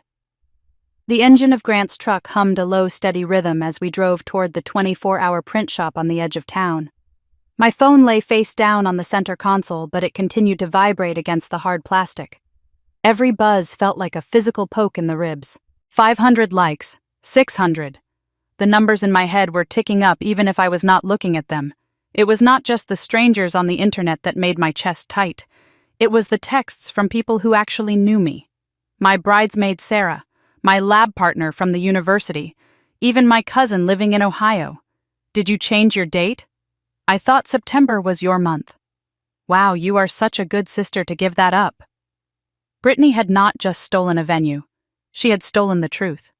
The engine of Grant's truck hummed a low, steady rhythm as we drove toward the 24-hour print shop on the edge of town. My phone lay face down on the center console, but it continued to vibrate against the hard plastic. Every buzz felt like a physical poke in the ribs. 500 likes, 600. The numbers in my head were ticking up even if I was not looking at them. It was not just the strangers on the internet that made my chest tight. It was the texts from people who actually knew me. My bridesmaid Sarah, my lab partner from the university, even my cousin living in Ohio. Did you change your date? I thought September was your month. Wow, you are such a good sister to give that up. Brittany had not just stolen a venue. She had stolen the truth.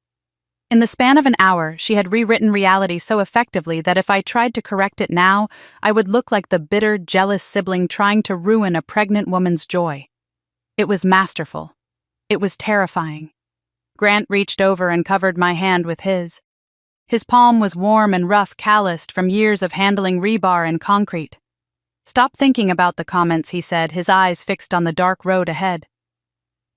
In the span of an hour, she had rewritten reality so effectively that if I tried to correct it now, I would look like the bitter, jealous sibling trying to ruin a pregnant woman's joy. It was masterful. It was terrifying. Grant reached over and covered my hand with his. His palm was warm and rough, calloused from years of handling rebar and concrete. Stop thinking about the comments, he said, his eyes fixed on the dark road ahead.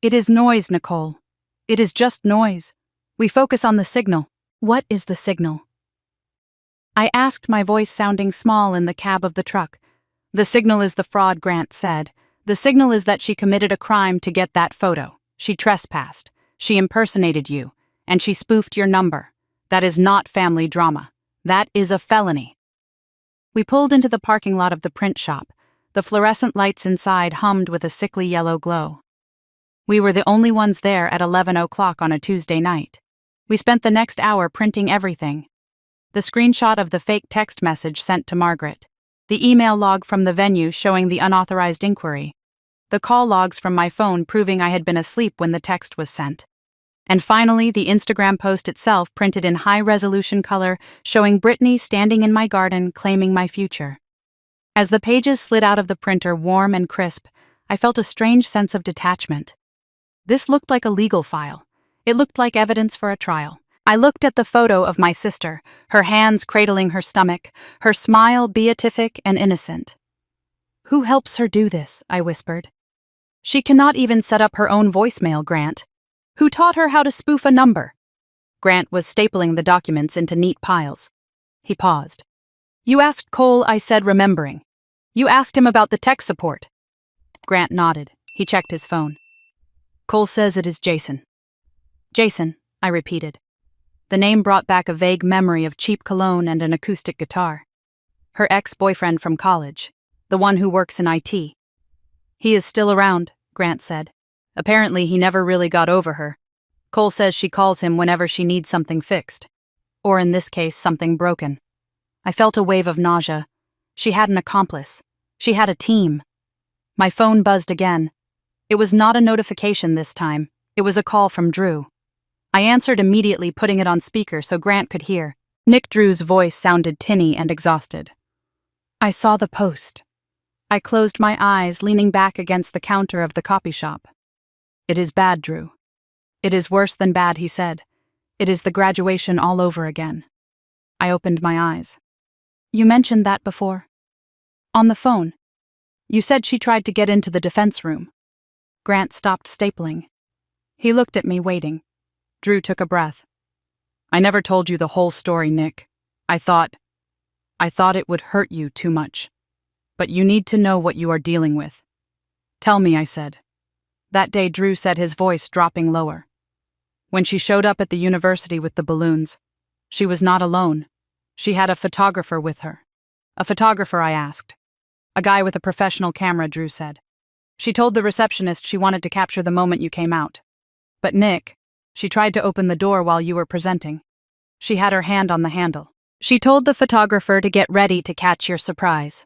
It is noise, Nicole. It is just noise. We focus on the signal. What is the signal? I asked, my voice sounding small in the cab of the truck. The signal is the fraud, Grant said. The signal is that she committed a crime to get that photo. She trespassed. She impersonated you. And she spoofed your number. That is not family drama. That is a felony. We pulled into the parking lot of the print shop. The fluorescent lights inside hummed with a sickly yellow glow. We were the only ones there at 11 o'clock on a Tuesday night. We spent the next hour printing everything. The screenshot of the fake text message sent to Margaret. The email log from the venue showing the unauthorized inquiry. The call logs from my phone proving I had been asleep when the text was sent. And finally, the Instagram post itself printed in high-resolution color showing Brittany standing in my garden claiming my future. As the pages slid out of the printer warm and crisp, I felt a strange sense of detachment. This looked like a legal file. It looked like evidence for a trial. I looked at the photo of my sister, her hands cradling her stomach, her smile beatific and innocent. Who helps her do this? I whispered. She cannot even set up her own voicemail, Grant. Who taught her how to spoof a number? Grant was stapling the documents into neat piles. He paused. You asked Cole, I said, remembering. You asked him about the tech support. Grant nodded. He checked his phone. Cole says it is Jason. Jason, I repeated. The name brought back a vague memory of cheap cologne and an acoustic guitar. Her ex-boyfriend from college, the one who works in IT. He is still around, Grant said. Apparently he never really got over her. Cole says she calls him whenever she needs something fixed. Or in this case, something broken. I felt a wave of nausea. She had an accomplice. She had a team. My phone buzzed again. It was not a notification this time. It was a call from Drew. I answered immediately, putting it on speaker so Grant could hear. Nick Drew's voice sounded tinny and exhausted. I saw the post. I closed my eyes, leaning back against the counter of the copy shop. It is bad, Drew. It is worse than bad, he said. It is the graduation all over again. I opened my eyes. You mentioned that before. On the phone. You said she tried to get into the defense room. Grant stopped stapling. He looked at me, waiting. Drew took a breath. I never told you the whole story, Nick. I thought it would hurt you too much. But you need to know what you are dealing with. Tell me, I said. That day, Drew said, his voice dropping lower. When she showed up at the university with the balloons, she was not alone. She had a photographer with her. A photographer, I asked. A guy with a professional camera, Drew said. She told the receptionist she wanted to capture the moment you came out. But Nick, she tried to open the door while you were presenting. She had her hand on the handle. She told the photographer to get ready to catch your surprise.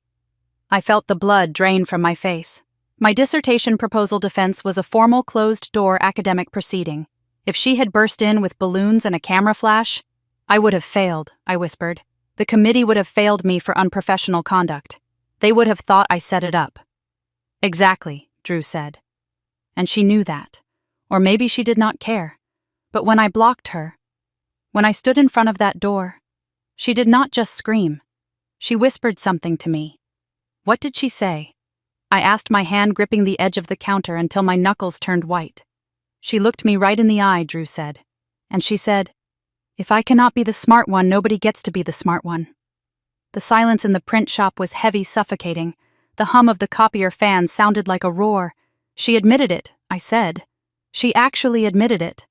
I felt the blood drain from my face. My dissertation proposal defense was a formal closed-door academic proceeding. If she had burst in with balloons and a camera flash, I would have failed, I whispered. The committee would have failed me for unprofessional conduct. They would have thought I set it up. Exactly, Drew said. And she knew that. Or maybe she did not care. But when I blocked her, when I stood in front of that door, she did not just scream. She whispered something to me. What did she say? I asked, my hand gripping the edge of the counter until my knuckles turned white. She looked me right in the eye, Drew said. And she said, if I cannot be the smart one, nobody gets to be the smart one. The silence in the print shop was heavy, suffocating. The hum of the copier fan sounded like a roar. She admitted it, I said. She actually admitted it.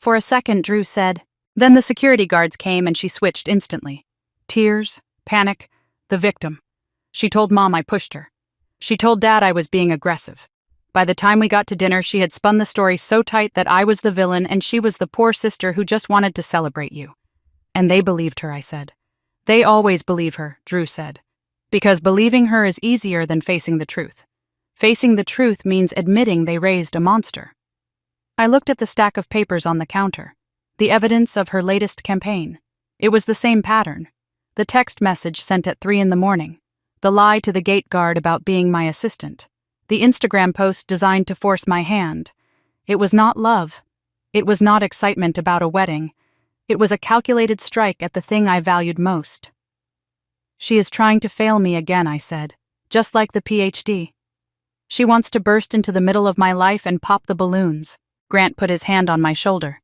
For a second, Drew said. Then the security guards came and she switched instantly. Tears, panic, the victim. She told Mom I pushed her. She told Dad I was being aggressive. By the time we got to dinner, she had spun the story so tight that I was the villain and she was the poor sister who just wanted to celebrate you. And they believed her, I said. They always believe her, Drew said. Because believing her is easier than facing the truth. Facing the truth means admitting they raised a monster. I looked at the stack of papers on the counter. The evidence of her latest campaign. It was the same pattern. The text message sent at 3 a.m. The lie to the gate guard about being my assistant. The Instagram post designed to force my hand. It was not love. It was not excitement about a wedding. It was a calculated strike at the thing I valued most. She is trying to fail me again, I said, just like the PhD. She wants to burst into the middle of my life and pop the balloons. Grant put his hand on my shoulder.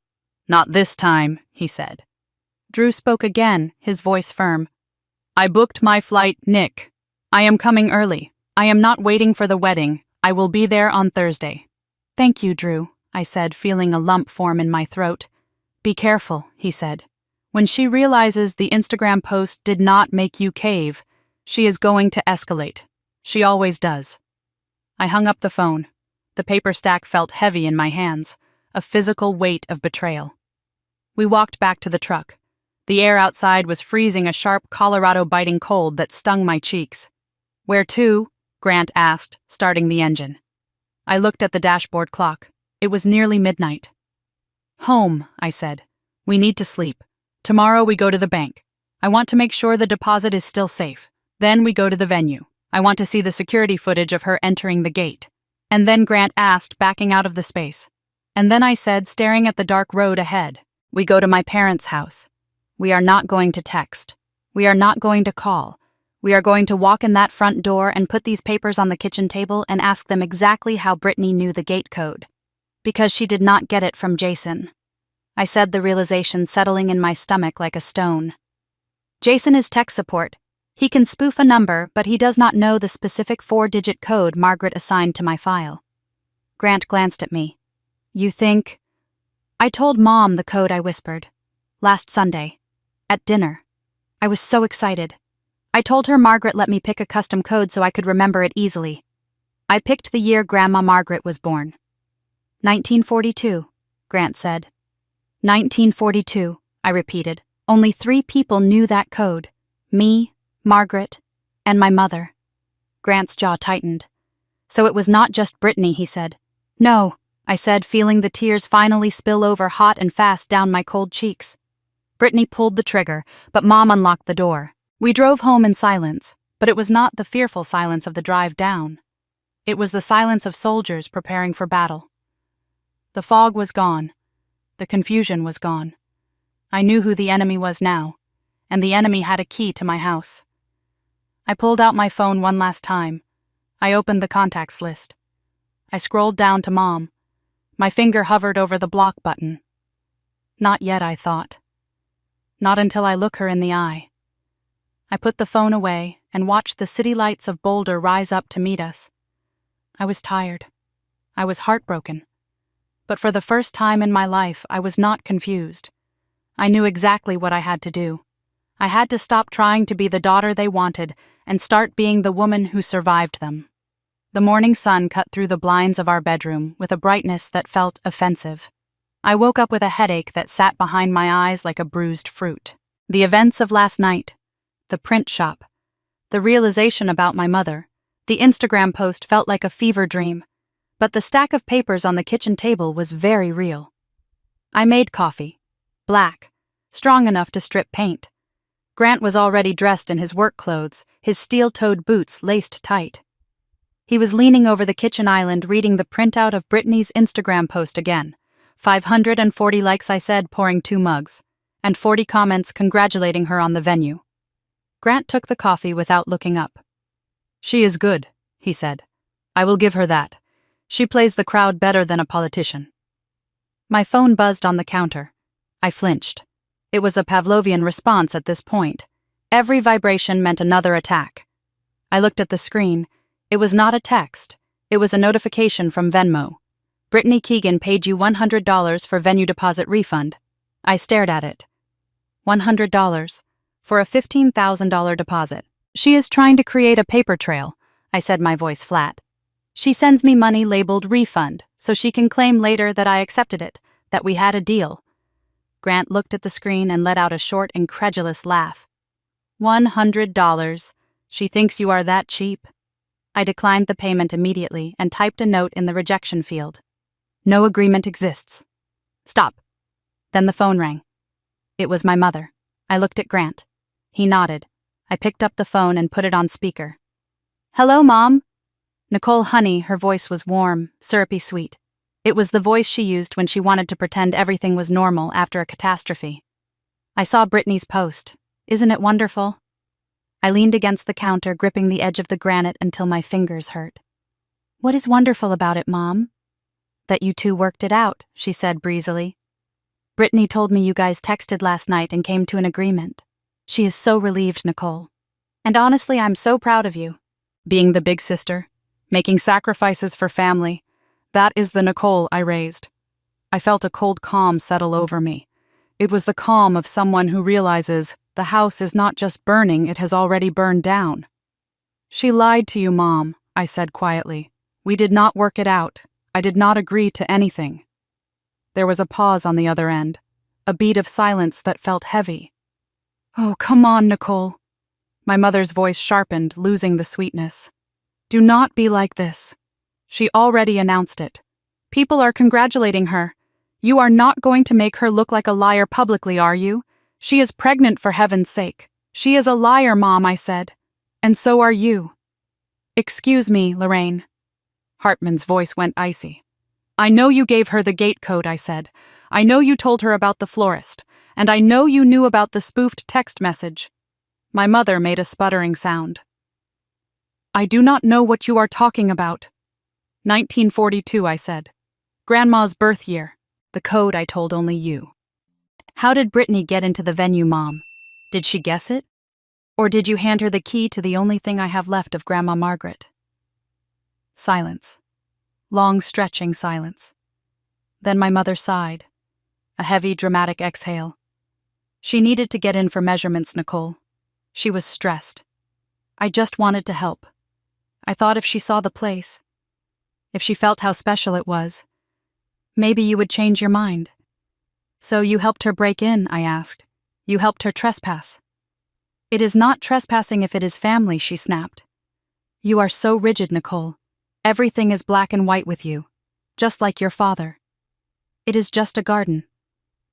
Not this time, he said. Drew spoke again, his voice firm. I booked my flight, Nick. I am coming early. I am not waiting for the wedding. I will be there on Thursday. Thank you, Drew, I said, feeling a lump form in my throat. Be careful, he said. When she realizes the Instagram post did not make you cave, she is going to escalate. She always does. I hung up the phone. The paper stack felt heavy in my hands, a physical weight of betrayal. We walked back to the truck. The air outside was freezing, a sharp Colorado-biting cold that stung my cheeks. Where to? Grant asked, starting the engine. I looked at the dashboard clock. It was nearly midnight. Home, I said. We need to sleep. Tomorrow we go to the bank. I want to make sure the deposit is still safe. Then we go to the venue. I want to see the security footage of her entering the gate. And then Grant asked, backing out of the space. And then I said, staring at the dark road ahead, we go to my parents' house. We are not going to text. We are not going to call. We are going to walk in that front door and put these papers on the kitchen table and ask them exactly how Brittany knew the gate code. Because she did not get it from Jason. I said, the realization settling in my stomach like a stone. Jason is tech support. He can spoof a number, but he does not know the specific 4-digit code Margaret assigned to my file. Grant glanced at me. You think? I told Mom the code, I whispered. Last Sunday. At dinner. I was so excited. I told her Margaret let me pick a custom code so I could remember it easily. I picked the year Grandma Margaret was born. 1942, Grant said. 1942, I repeated. Only 3 people knew that code. Me, Margaret, and my mother. Grant's jaw tightened. So it was not just Brittany, he said. No, I said, feeling the tears finally spill over hot and fast down my cold cheeks. Brittany pulled the trigger, but Mom unlocked the door. We drove home in silence, but it was not the fearful silence of the drive down. It was the silence of soldiers preparing for battle. The fog was gone. The confusion was gone. I knew who the enemy was now, and the enemy had a key to my house. I pulled out my phone one last time. I opened the contacts list. I scrolled down to Mom. My finger hovered over the block button. Not yet, I thought. Not until I look her in the eye. I put the phone away and watched the city lights of Boulder rise up to meet us. I was tired. I was heartbroken. But for the first time in my life, I was not confused. I knew exactly what I had to do. I had to stop trying to be the daughter they wanted and start being the woman who survived them. The morning sun cut through the blinds of our bedroom with a brightness that felt offensive. I woke up with a headache that sat behind my eyes like a bruised fruit. The events of last night, the print shop, the realization about my mother, the Instagram post felt like a fever dream, but the stack of papers on the kitchen table was very real. I made coffee, black, strong enough to strip paint. Grant was already dressed in his work clothes, his steel-toed boots laced tight. He was leaning over the kitchen island reading the printout of Brittany's Instagram post again. 540 likes, I said, pouring 2 mugs, and 40 comments congratulating her on the venue. Grant took the coffee without looking up. She is good, he said. I will give her that. She plays the crowd better than a politician. My phone buzzed on the counter. I flinched. It was a Pavlovian response at this point. Every vibration meant another attack. I looked at the screen. It was not a text. It was a notification from Venmo. Brittany Keegan paid you $100 for venue deposit refund. I stared at it. $100 for a $15,000 deposit. She is trying to create a paper trail, I said, my voice flat. She sends me money labeled refund so she can claim later that I accepted it, that we had a deal. Grant looked at the screen and let out a short, incredulous laugh. $100. She thinks you are that cheap. I declined the payment immediately and typed a note in the rejection field. No agreement exists. Stop. Then the phone rang. It was my mother. I looked at Grant. He nodded. I picked up the phone and put it on speaker. Hello, Mom. Nicole, honey, her voice was warm, syrupy sweet. It was the voice she used when she wanted to pretend everything was normal after a catastrophe. I saw Brittany's post. Isn't it wonderful? I leaned against the counter, gripping the edge of the granite until my fingers hurt. What is wonderful about it, Mom? That you two worked it out, she said breezily. Brittany told me you guys texted last night and came to an agreement. She is so relieved, Nicole. And honestly, I'm so proud of you. Being the big sister, making sacrifices for family, that is the Nicole I raised. I felt a cold calm settle over me. It was the calm of someone who realizes the house is not just burning, it has already burned down. She lied to you, Mom, I said quietly. We did not work it out. I did not agree to anything. There was a pause on the other end, a beat of silence that felt heavy. Oh, come on, Nicole. My mother's voice sharpened, losing the sweetness. Do not be like this. She already announced it. People are congratulating her. You are not going to make her look like a liar publicly, are you? She is pregnant, for heaven's sake. She is a liar, Mom, I said. And so are you. Excuse me, Lorraine. Hartman's voice went icy. I know you gave her the gate code, I said. I know you told her about the florist, and I know you knew about the spoofed text message. My mother made a sputtering sound. I do not know what you are talking about. 1942, I said. Grandma's birth year. The code I told only you. How did Brittany get into the venue, Mom? Did she guess it? Or did you hand her the key to the only thing I have left of Grandma Margaret? Silence. Long, stretching silence. Then my mother sighed. A heavy, dramatic exhale. She needed to get in for measurements, Nicole. She was stressed. I just wanted to help. I thought if she saw the place, if she felt how special it was, maybe you would change your mind. So you helped her break in, I asked. You helped her trespass. It is not trespassing if it is family, she snapped. You are so rigid, Nicole. Everything is black and white with you, just like your father. It is just a garden.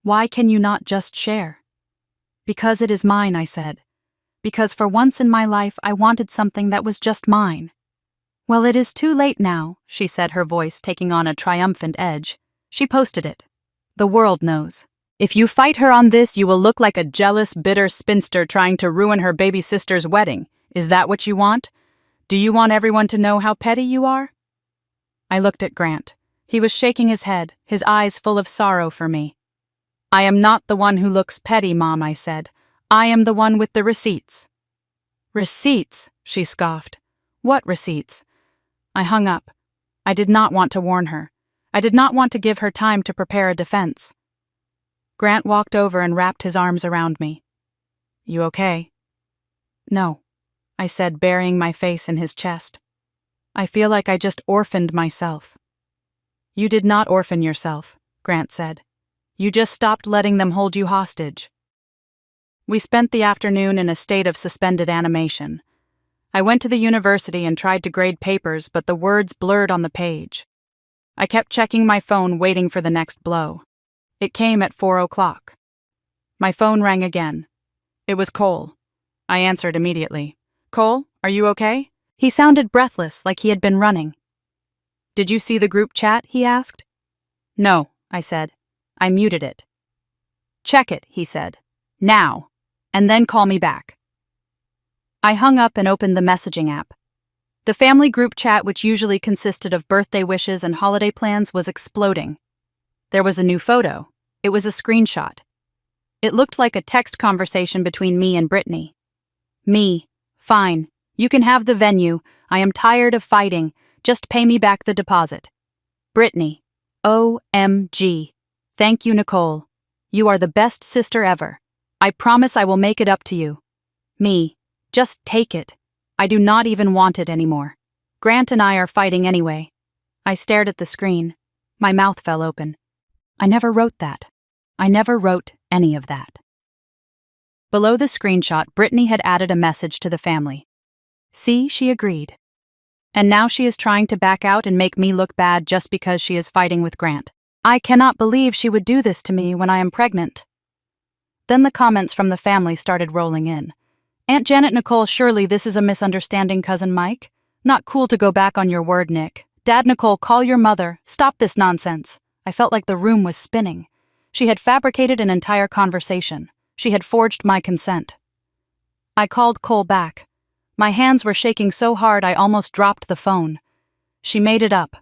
Why can you not just share? Because it is mine, I said. Because for once in my life I wanted something that was just mine. Well, it is too late now, she said, her voice taking on a triumphant edge. She posted it. The world knows. If you fight her on this, you will look like a jealous, bitter spinster trying to ruin her baby sister's wedding. Is that what you want? Do you want everyone to know how petty you are? I looked at Grant. He was shaking his head, his eyes full of sorrow for me. I am not the one who looks petty, Mom, I said. I am the one with the receipts. Receipts, she scoffed. What receipts? I hung up. I did not want to warn her. I did not want to give her time to prepare a defense. Grant walked over and wrapped his arms around me. You okay? No, I said, burying my face in his chest. I feel like I just orphaned myself. You did not orphan yourself, Grant said. You just stopped letting them hold you hostage. We spent the afternoon in a state of suspended animation. I went to the university and tried to grade papers, but the words blurred on the page. I kept checking my phone, waiting for the next blow. It came at 4 o'clock. My phone rang again. It was Cole. I answered immediately. Cole, are you okay? He sounded breathless, like he had been running. Did you see the group chat? He asked. No, I said. I muted it. Check it, he said. Now. And then call me back. I hung up and opened the messaging app. The family group chat, which usually consisted of birthday wishes and holiday plans, was exploding. There was a new photo. It was a screenshot. It looked like a text conversation between me and Brittany. Me. Fine. You can have the venue. I am tired of fighting. Just pay me back the deposit. Brittany. OMG. Thank you, Nicole. You are the best sister ever. I promise I will make it up to you. Me. Just take it. I do not even want it anymore. Grant and I are fighting anyway. I stared at the screen. My mouth fell open. I never wrote that. I never wrote any of that. Below the screenshot, Brittany had added a message to the family. See, she agreed. And now she is trying to back out and make me look bad just because she is fighting with Grant. I cannot believe she would do this to me when I am pregnant. Then the comments from the family started rolling in. Aunt Janet, Nicole, surely this is a misunderstanding, Cousin Mike. Not cool to go back on your word, Nick. Dad, Nicole, call your mother. Stop this nonsense. I felt like the room was spinning. She had fabricated an entire conversation. She had forged my consent. I called Cole back. My hands were shaking so hard I almost dropped the phone. She made it up.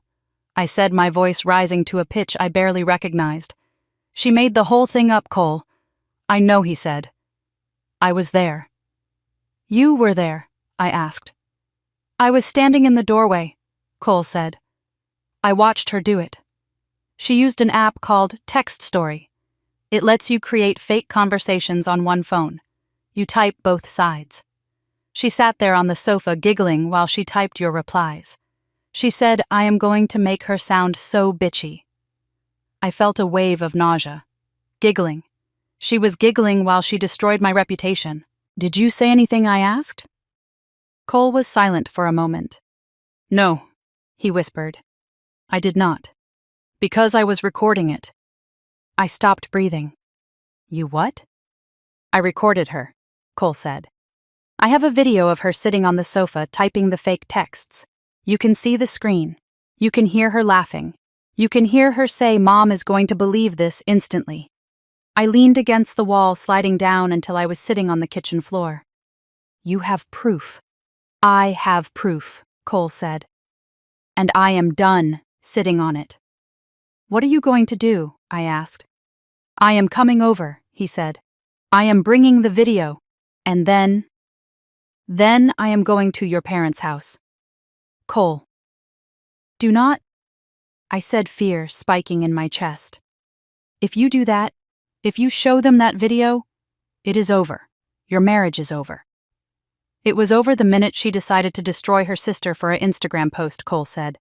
I said, my voice rising to a pitch I barely recognized. She made the whole thing up, Cole. I know, he said. I was there. You were there, I asked. I was standing in the doorway, Cole said. I watched her do it. She used an app called Text Story. It lets you create fake conversations on one phone. You type both sides. She sat there on the sofa giggling while she typed your replies. She said, I am going to make her sound so bitchy. I felt a wave of nausea. Giggling. She was giggling while she destroyed my reputation. Did you say anything? I asked. Cole was silent for a moment. No, he whispered. I did not. Because I was recording it. I stopped breathing. You what? I recorded her, Cole said. I have a video of her sitting on the sofa typing the fake texts. You can see the screen. You can hear her laughing. You can hear her say Mom is going to believe this instantly. I leaned against the wall, sliding down until I was sitting on the kitchen floor. You have proof. I have proof, Cole said. And I am done sitting on it. What are you going to do? I asked. I am coming over, he said. I am bringing the video. And then I am going to your parents' house. Cole. Do not, I said, fear spiking in my chest. If you do that, if you show them that video, it is over. Your marriage is over. It was over the minute she decided to destroy her sister for an Instagram post, Cole said.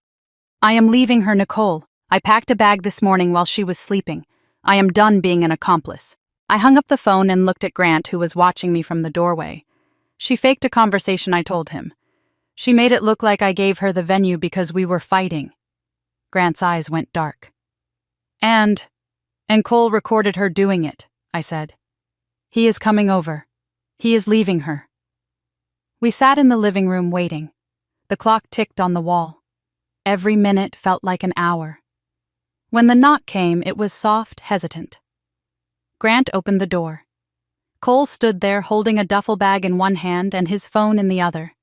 I am leaving her, Nicole. I packed a bag this morning while she was sleeping. I am done being an accomplice. I hung up the phone and looked at Grant, who was watching me from the doorway. She faked a conversation I told him. She made it look like I gave her the venue because we were fighting. Grant's eyes went dark. And Cole recorded her doing it, I said. He is coming over. He is leaving her. We sat in the living room waiting. The clock ticked on the wall. Every minute felt like an hour. When the knock came, it was soft, hesitant. Grant opened the door. Cole stood there holding a duffel bag in one hand and his phone in the other.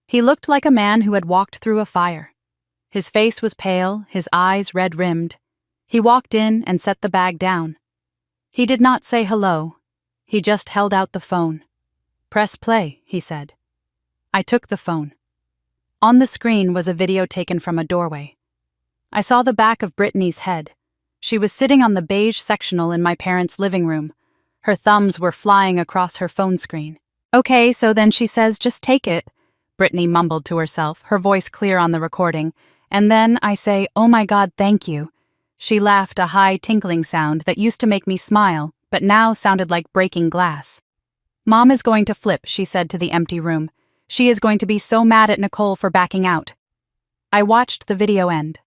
He looked like a man who had walked through a fire. His face was pale, his eyes red-rimmed. He walked in and set the bag down. He did not say hello. He just held out the phone. "Press play," he said. I took the phone. On the screen was a video taken from a doorway. I saw the back of Brittany's head. She was sitting on the beige sectional in my parents' living room. Her thumbs were flying across her phone screen. "Okay, so then she says just take it," Brittany mumbled to herself, her voice clear on the recording. And then I say, "Oh my God, thank you." She laughed, a high tinkling sound that used to make me smile, but now sounded like breaking glass. "Mom is going to flip," she said to the empty room. "She is going to be so mad at Nicole for backing out." I watched the video end.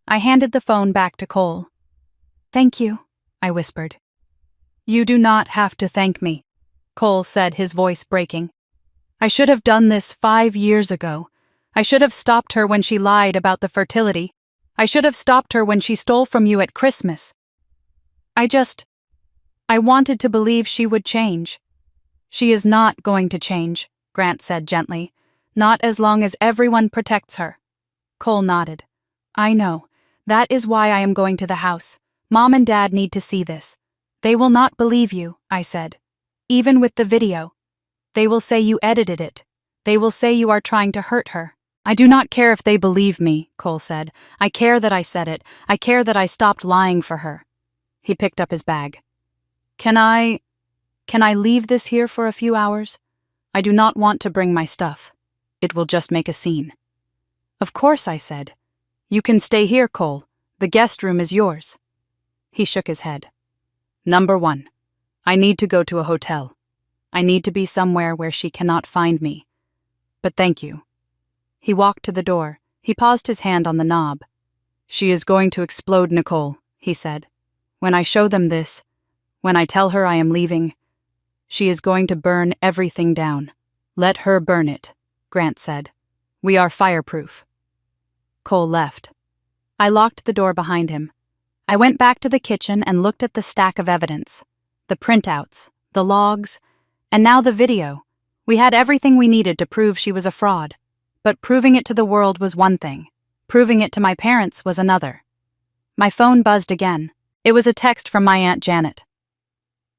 I handed the phone back to Cole. "Thank you," I whispered. "You do not have to thank me," Cole said, his voice breaking. "I should have done this 5 years ago. I should have stopped her when she lied about the fertility. I should have stopped her when she stole from you at Christmas. I wanted to believe she would change." "She is not going to change," Grant said gently. "Not as long as everyone protects her." Cole nodded. "I know. That is why I am going to the house. Mom and Dad need to see this." "They will not believe you," I said. "Even with the video. They will say you edited it. They will say you are trying to hurt her." "I do not care if they believe me," Cole said. "I care that I said it. I care that I stopped lying for her." He picked up his bag. Can I leave this here for a few hours? I do not want to bring my stuff. It will just make a scene." "Of course," I said. "You can stay here, Cole. The guest room is yours." He shook his head. "Number 1, I need to go to a hotel. I need to be somewhere where she cannot find me. But thank you." He walked to the door. He paused, his hand on the knob. "She is going to explode, Nicole," he said. "When I show them this, when I tell her I am leaving, she is going to burn everything down. Let her burn it," Grant said. "We are fireproof." Cole left. I locked the door behind him. I went back to the kitchen and looked at the stack of evidence. The printouts, the logs, and now the video. We had everything we needed to prove she was a fraud. But proving it to the world was one thing. Proving it to my parents was another. My phone buzzed again. It was a text from my Aunt Janet.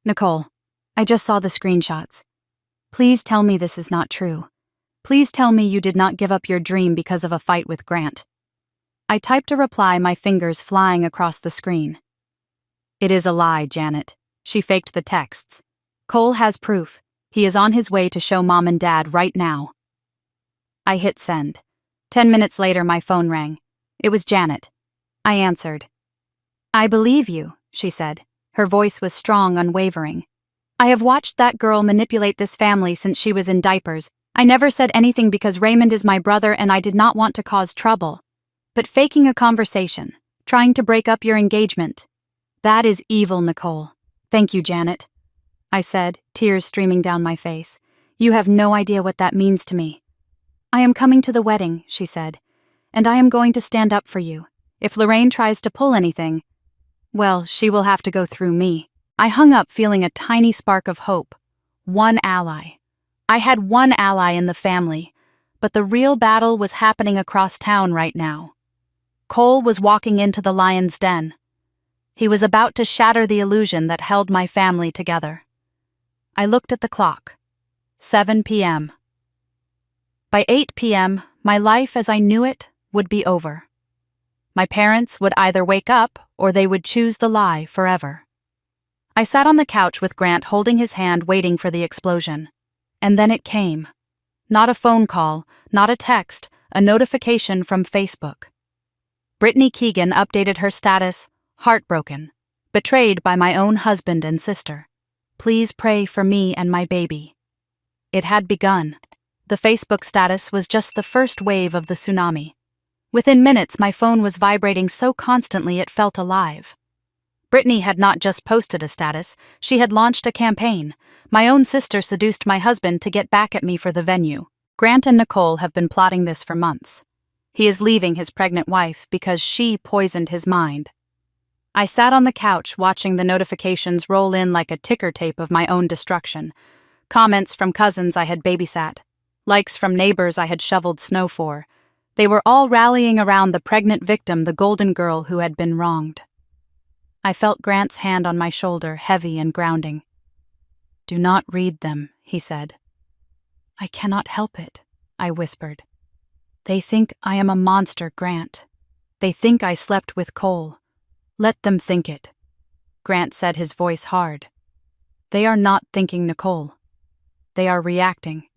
"Nicole, I just saw the screenshots. Please tell me this is not true. Please tell me you did not give up your dream because of a fight with Grant." I typed a reply, my fingers flying across the screen. "It is a lie, Janet." She faked the texts. "Cole has proof. He is on his way to show Mom and Dad right now." I hit send. 10 minutes later, my phone rang. It was Janet. I answered. "I believe you," she said. Her voice was strong, unwavering. "I have watched that girl manipulate this family since she was in diapers. I never said anything because Raymond is my brother and I did not want to cause trouble. But faking a conversation, trying to break up your engagement, that is evil, Nicole. Thank you, Janet," I said, tears streaming down my face. "You have no idea what that means to me." "I am coming to the wedding," she said, "and I am going to stand up for you. If Lorraine tries to pull anything, well, she will have to go through me." I hung up feeling a tiny spark of hope. One ally. I had one ally in the family, but the real battle was happening across town right now. Cole was walking into the lion's den. He was about to shatter the illusion that held my family together. I looked at the clock. 7 p.m. By 8 p.m., my life as I knew it would be over. My parents would either wake up or they would choose the lie forever. I sat on the couch with Grant holding his hand, waiting for the explosion. And then it came. Not a phone call, not a text, a notification from Facebook. Brittany Keegan updated her status, heartbroken, betrayed by my own husband and sister. Please pray for me and my baby. It had begun. The Facebook status was just the first wave of the tsunami. Within minutes, my phone was vibrating so constantly it felt alive. Brittany had not just posted a status, she had launched a campaign. My own sister seduced my husband to get back at me for the venue. Grant and Nicole have been plotting this for months. He is leaving his pregnant wife because she poisoned his mind. I sat on the couch watching the notifications roll in like a ticker tape of my own destruction. Comments from cousins I had babysat. Likes from neighbors I had shoveled snow for. They were all rallying around the pregnant victim, the golden girl who had been wronged. I felt Grant's hand on my shoulder, heavy and grounding. "Do not read them," he said. "I cannot help it," I whispered. "They think I am a monster, Grant. They think I slept with Cole. Let them think it." Grant said, his voice hard. "They are not thinking Nicole. They are reacting.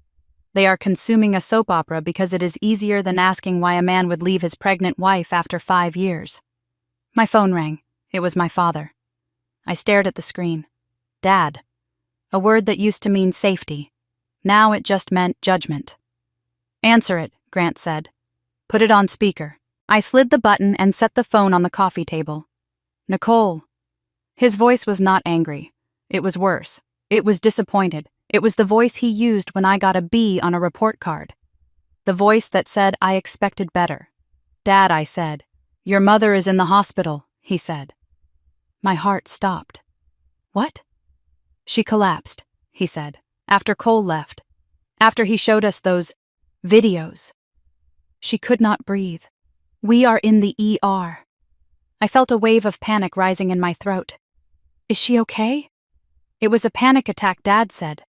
They are consuming a soap opera because it is easier than asking why a man would leave his pregnant wife after 5 years. My phone rang. It was my father. I stared at the screen. Dad. A word that used to mean safety. Now it just meant judgment. "Answer it," Grant said. "Put it on speaker." I slid the button and set the phone on the coffee table. "Nicole." His voice was not angry. It was worse. It was disappointed. It was the voice he used when I got a B on a report card. The voice that said I expected better. "Dad," I said. "Your mother is in the hospital," he said. My heart stopped. "What?" "She collapsed," he said, "after Cole left. After he showed us those videos. She could not breathe. We are in the ER." I felt a wave of panic rising in my throat. "Is she okay?" "It was a panic attack," Dad said.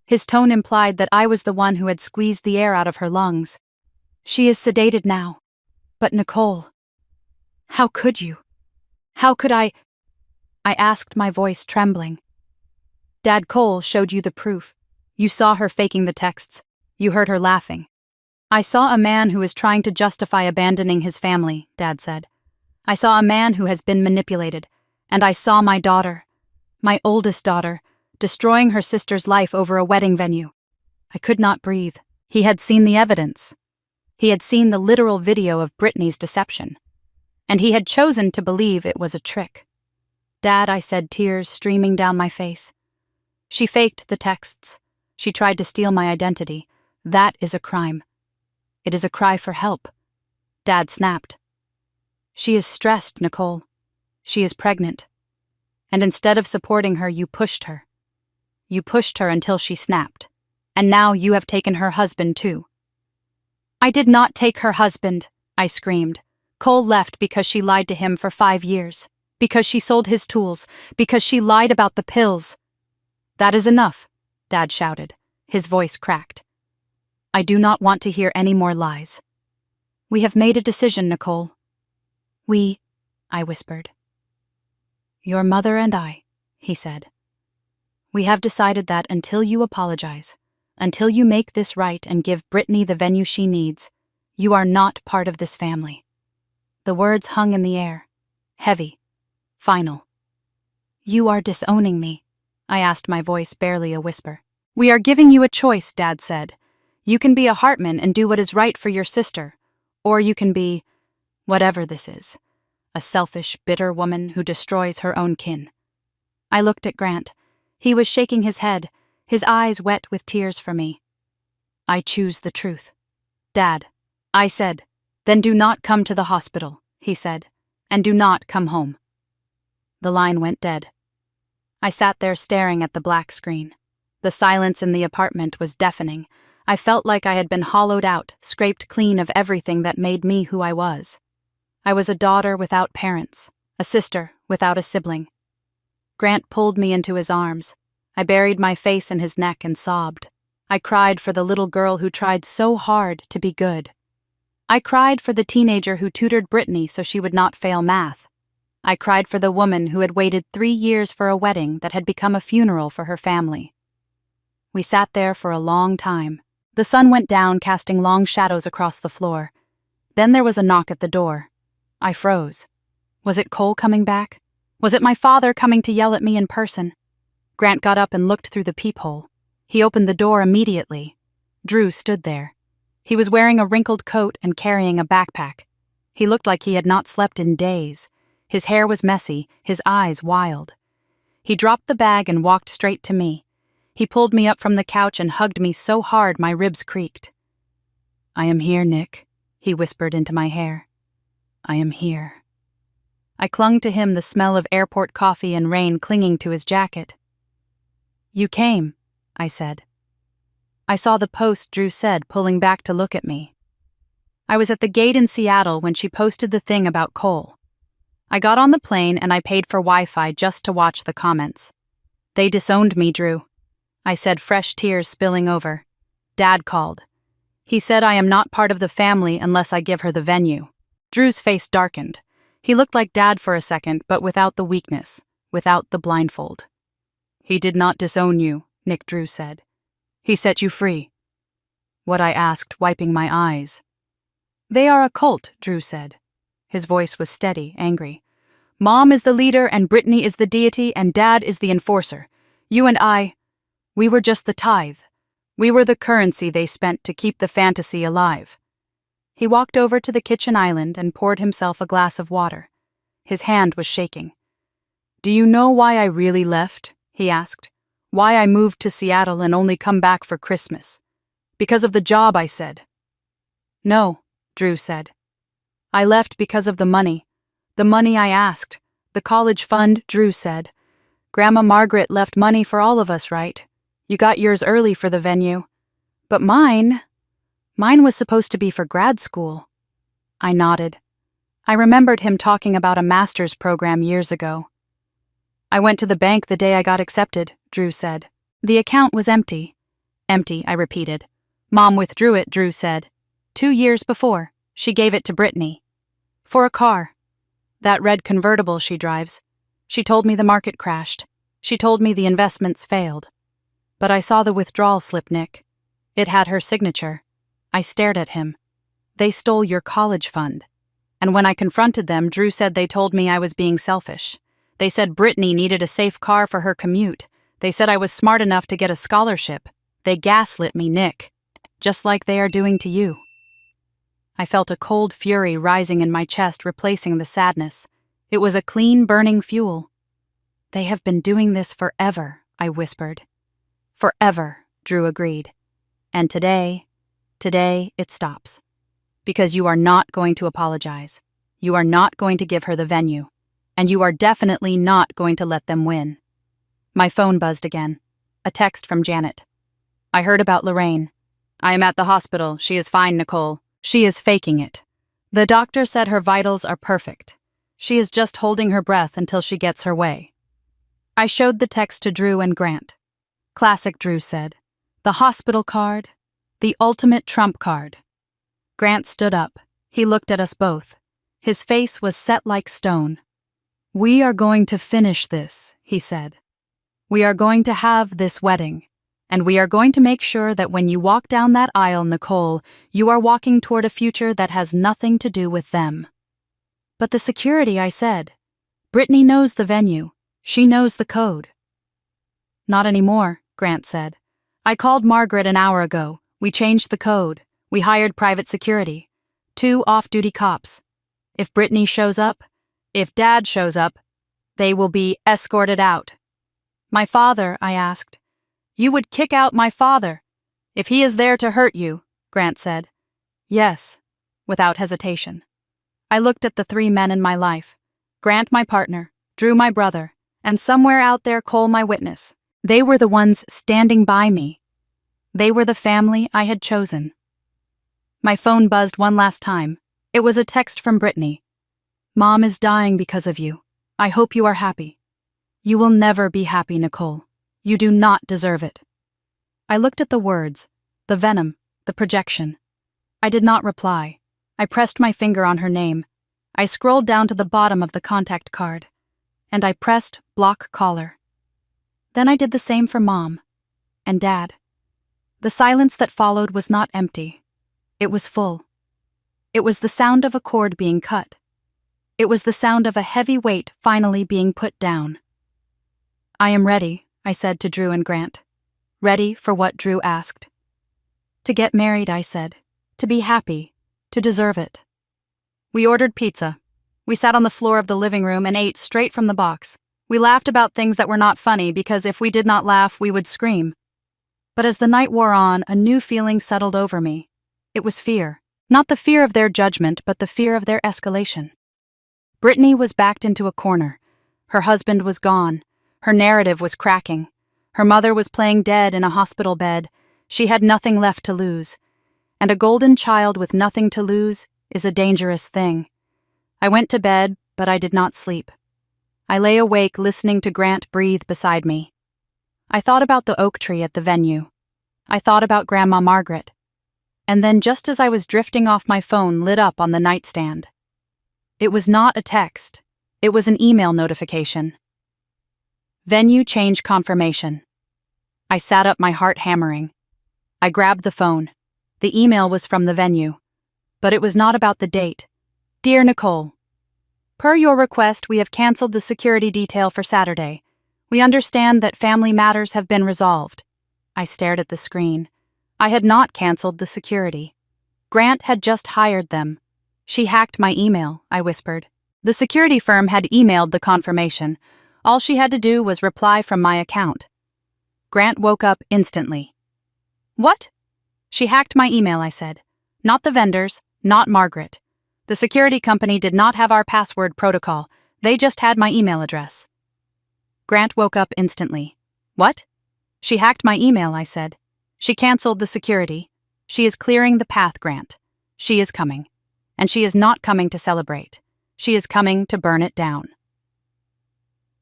His tone implied that I was the one who had squeezed the air out of her lungs. "She is sedated now. But Nicole, how could you? How could I asked, my voice trembling. "Dad, Cole showed you the proof. You saw her faking the texts. You heard her laughing." "I saw a man who is trying to justify abandoning his family," Dad said. "I saw a man who has been manipulated. And I saw my daughter, my oldest daughter, destroying her sister's life over a wedding venue." I could not breathe. He had seen the evidence. He had seen the literal video of Brittany's deception. And he had chosen to believe it was a trick. "Dad," I said, tears streaming down my face. "She faked the texts. She tried to steal my identity. That is a crime. It is a cry for help." Dad snapped. "She is stressed, Nicole. She is pregnant. And instead of supporting her, you pushed her. You pushed her until she snapped. And now you have taken her husband too." "I did not take her husband," I screamed. "Cole left because she lied to him for 5 years. Because she sold his tools. Because she lied about the pills." "That is enough," Dad shouted. His voice cracked. "I do not want to hear any more lies. We have made a decision, Nicole." "We," I whispered. "Your mother and I," he said. "We have decided that until you apologize, until you make this right and give Brittany the venue she needs, you are not part of this family." The words hung in the air, heavy, final. "You are disowning me," I asked, my voice barely a whisper. "We are giving you a choice," Dad said. "You can be a Hartman and do what is right for your sister, or you can be, whatever this is, a selfish, bitter woman who destroys her own kin." I looked at Grant. He was shaking his head, his eyes wet with tears for me. "I choose the truth." "Dad," I said. "Then do not come to the hospital," he said, "and do not come home." The line went dead. I sat there staring at the black screen. The silence in the apartment was deafening. I felt like I had been hollowed out, scraped clean of everything that made me who I was. I was a daughter without parents, a sister without a sibling. Grant pulled me into his arms. I buried my face in his neck and sobbed. I cried for the little girl who tried so hard to be good. I cried for the teenager who tutored Brittany so she would not fail math. I cried for the woman who had waited 3 years for a wedding that had become a funeral for her family. We sat there for a long time. The sun went down, casting long shadows across the floor. Then there was a knock at the door. I froze. Was it Cole coming back? Was it my father coming to yell at me in person? Grant got up and looked through the peephole. He opened the door immediately. Drew stood there. He was wearing a wrinkled coat and carrying a backpack. He looked like he had not slept in days. His hair was messy, his eyes wild. He dropped the bag and walked straight to me. He pulled me up from the couch and hugged me so hard my ribs creaked. "I am here, Nick," he whispered into my hair. "I am here." I clung to him, the smell of airport coffee and rain clinging to his jacket. "You came," I said. I saw the post Drew said, pulling back to look at me. I was at the gate in Seattle when she posted the thing about Cole. I got on the plane and I paid for Wi-Fi just to watch the comments. "They disowned me, Drew," I said, fresh tears spilling over. "Dad called. He said I am not part of the family unless I give her the venue." Drew's face darkened. He looked like Dad for a second, but without the weakness, without the blindfold. "He did not disown you," Nick Drew said. "He set you free." What I asked, wiping my eyes. "They are a cult," Drew said. His voice was steady, angry. "Mom is the leader and Brittany is the deity and Dad is the enforcer. You and I, we were just the tithe. We were the currency they spent to keep the fantasy alive." He walked over to the kitchen island and poured himself a glass of water. His hand was shaking. "Do you know why I really left?" he asked. "Why I moved to Seattle and only come back for Christmas? Because of the job," I said. "No," Drew said. "I left because of the money. The money I asked. The college fund," Drew said. "Grandma Margaret left money for all of us, right? You got yours early for the venue. But mine was supposed to be for grad school." I nodded. I remembered him talking about a master's program years ago. "I went to the bank the day I got accepted," Drew said. "The account was empty." "Empty," I repeated. "Mom withdrew it," Drew said. 2 years before, she gave it to Brittany. For a car. That red convertible she drives. She told me the market crashed. She told me the investments failed. But I saw the withdrawal slip, Nick. It had her signature. I stared at him. "They stole your college fund." And when I confronted them, Drew said they told me I was being selfish. They said Brittany needed a safe car for her commute. They said I was smart enough to get a scholarship. They gaslit me, Nick. Just like they are doing to you. I felt a cold fury rising in my chest, replacing the sadness. It was a clean, burning fuel. "They have been doing this forever," I whispered. "Forever," Drew agreed. "And today it stops. Because you are not going to apologize. You are not going to give her the venue. And you are definitely not going to let them win." My phone buzzed again. A text from Janet. "I heard about Lorraine. I am at the hospital. She is fine, Nicole. She is faking it. The doctor said her vitals are perfect. She is just holding her breath until she gets her way." I showed the text to Drew and Grant. "Classic," Drew said. "The hospital card. The ultimate trump card." Grant stood up. He looked at us both. His face was set like stone. "We are going to finish this," he said. "We are going to have this wedding. And we are going to make sure that when you walk down that aisle, Nicole, you are walking toward a future that has nothing to do with them." "But the security," I said. "Brittany knows the venue. She knows the code." "Not anymore," Grant said. "I called Margaret an hour ago. We changed the code. We hired private security. 2 off-duty cops. If Brittany shows up, if Dad shows up, they will be escorted out." "My father," I asked. "You would kick out my father if he is there to hurt you," Grant said. "Yes," without hesitation. I looked at the 3 men in my life. Grant my partner, Drew my brother, and somewhere out there Cole my witness. They were the ones standing by me. They were the family I had chosen. My phone buzzed one last time. It was a text from Brittany. "Mom is dying because of you. I hope you are happy. You will never be happy, Nicole. You do not deserve it." I looked at the words, the venom, the projection. I did not reply. I pressed my finger on her name. I scrolled down to the bottom of the contact card. And I pressed block caller. Then I did the same for Mom. And Dad. The silence that followed was not empty. It was full. It was the sound of a cord being cut. It was the sound of a heavy weight finally being put down. "I am ready," I said to Drew and Grant. ready for what Drew asked. To get married, I said. To be happy. To deserve it. We ordered pizza. We sat on the floor of the living room and ate straight from the box. We laughed about things that were not funny because if we did not laugh, we would scream. But as the night wore on, a new feeling settled over me. It was fear. Not the fear of their judgment, but the fear of their escalation. Brittany was backed into a corner. Her husband was gone. Her narrative was cracking. Her mother was playing dead in a hospital bed. She had nothing left to lose. And a golden child with nothing to lose is a dangerous thing. I went to bed, but I did not sleep. I lay awake listening to Grant breathe beside me. I thought about the oak tree at the venue. I thought about Grandma Margaret. And then just as I was drifting off, my phone lit up on the nightstand. It was not a text. It was an email notification. Venue change confirmation. I sat up, my heart hammering. I grabbed the phone. The email was from the venue. But it was not about the date. Dear Nicole, per your request, we have canceled the security detail for Saturday. We understand that family matters have been resolved. I stared at the screen. I had not canceled the security. Grant had just hired them. She hacked my email, I whispered. The security firm had emailed the confirmation. All she had to do was reply from my account. Grant woke up instantly. What? She hacked my email, I said. Not the vendors, not Margaret. The security company did not have our password protocol. They just had my email address. Grant woke up instantly. What? She hacked my email, I said. She canceled the security. She is clearing the path, Grant. She is coming. And she is not coming to celebrate. She is coming to burn it down.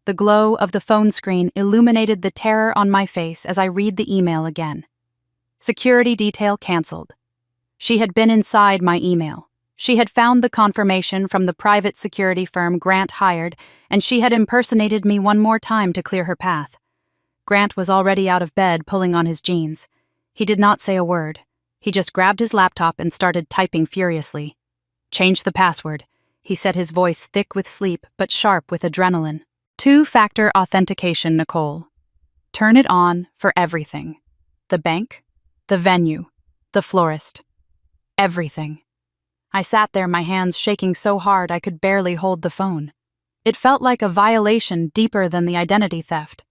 The glow of the phone screen illuminated the terror on my face as I read the email again. Security detail canceled. She had been inside my email. She had found the confirmation from the private security firm Grant hired, and she had impersonated me one more time to clear her path. Grant was already out of bed, pulling on his jeans. He did not say a word. He just grabbed his laptop and started typing furiously. Change the password, he said, his voice thick with sleep but sharp with adrenaline. Two-factor authentication, Nicole. Turn it on for everything. The bank, the venue, the florist. Everything. I sat there, my hands shaking so hard I could barely hold the phone. It felt like a violation deeper than the identity theft.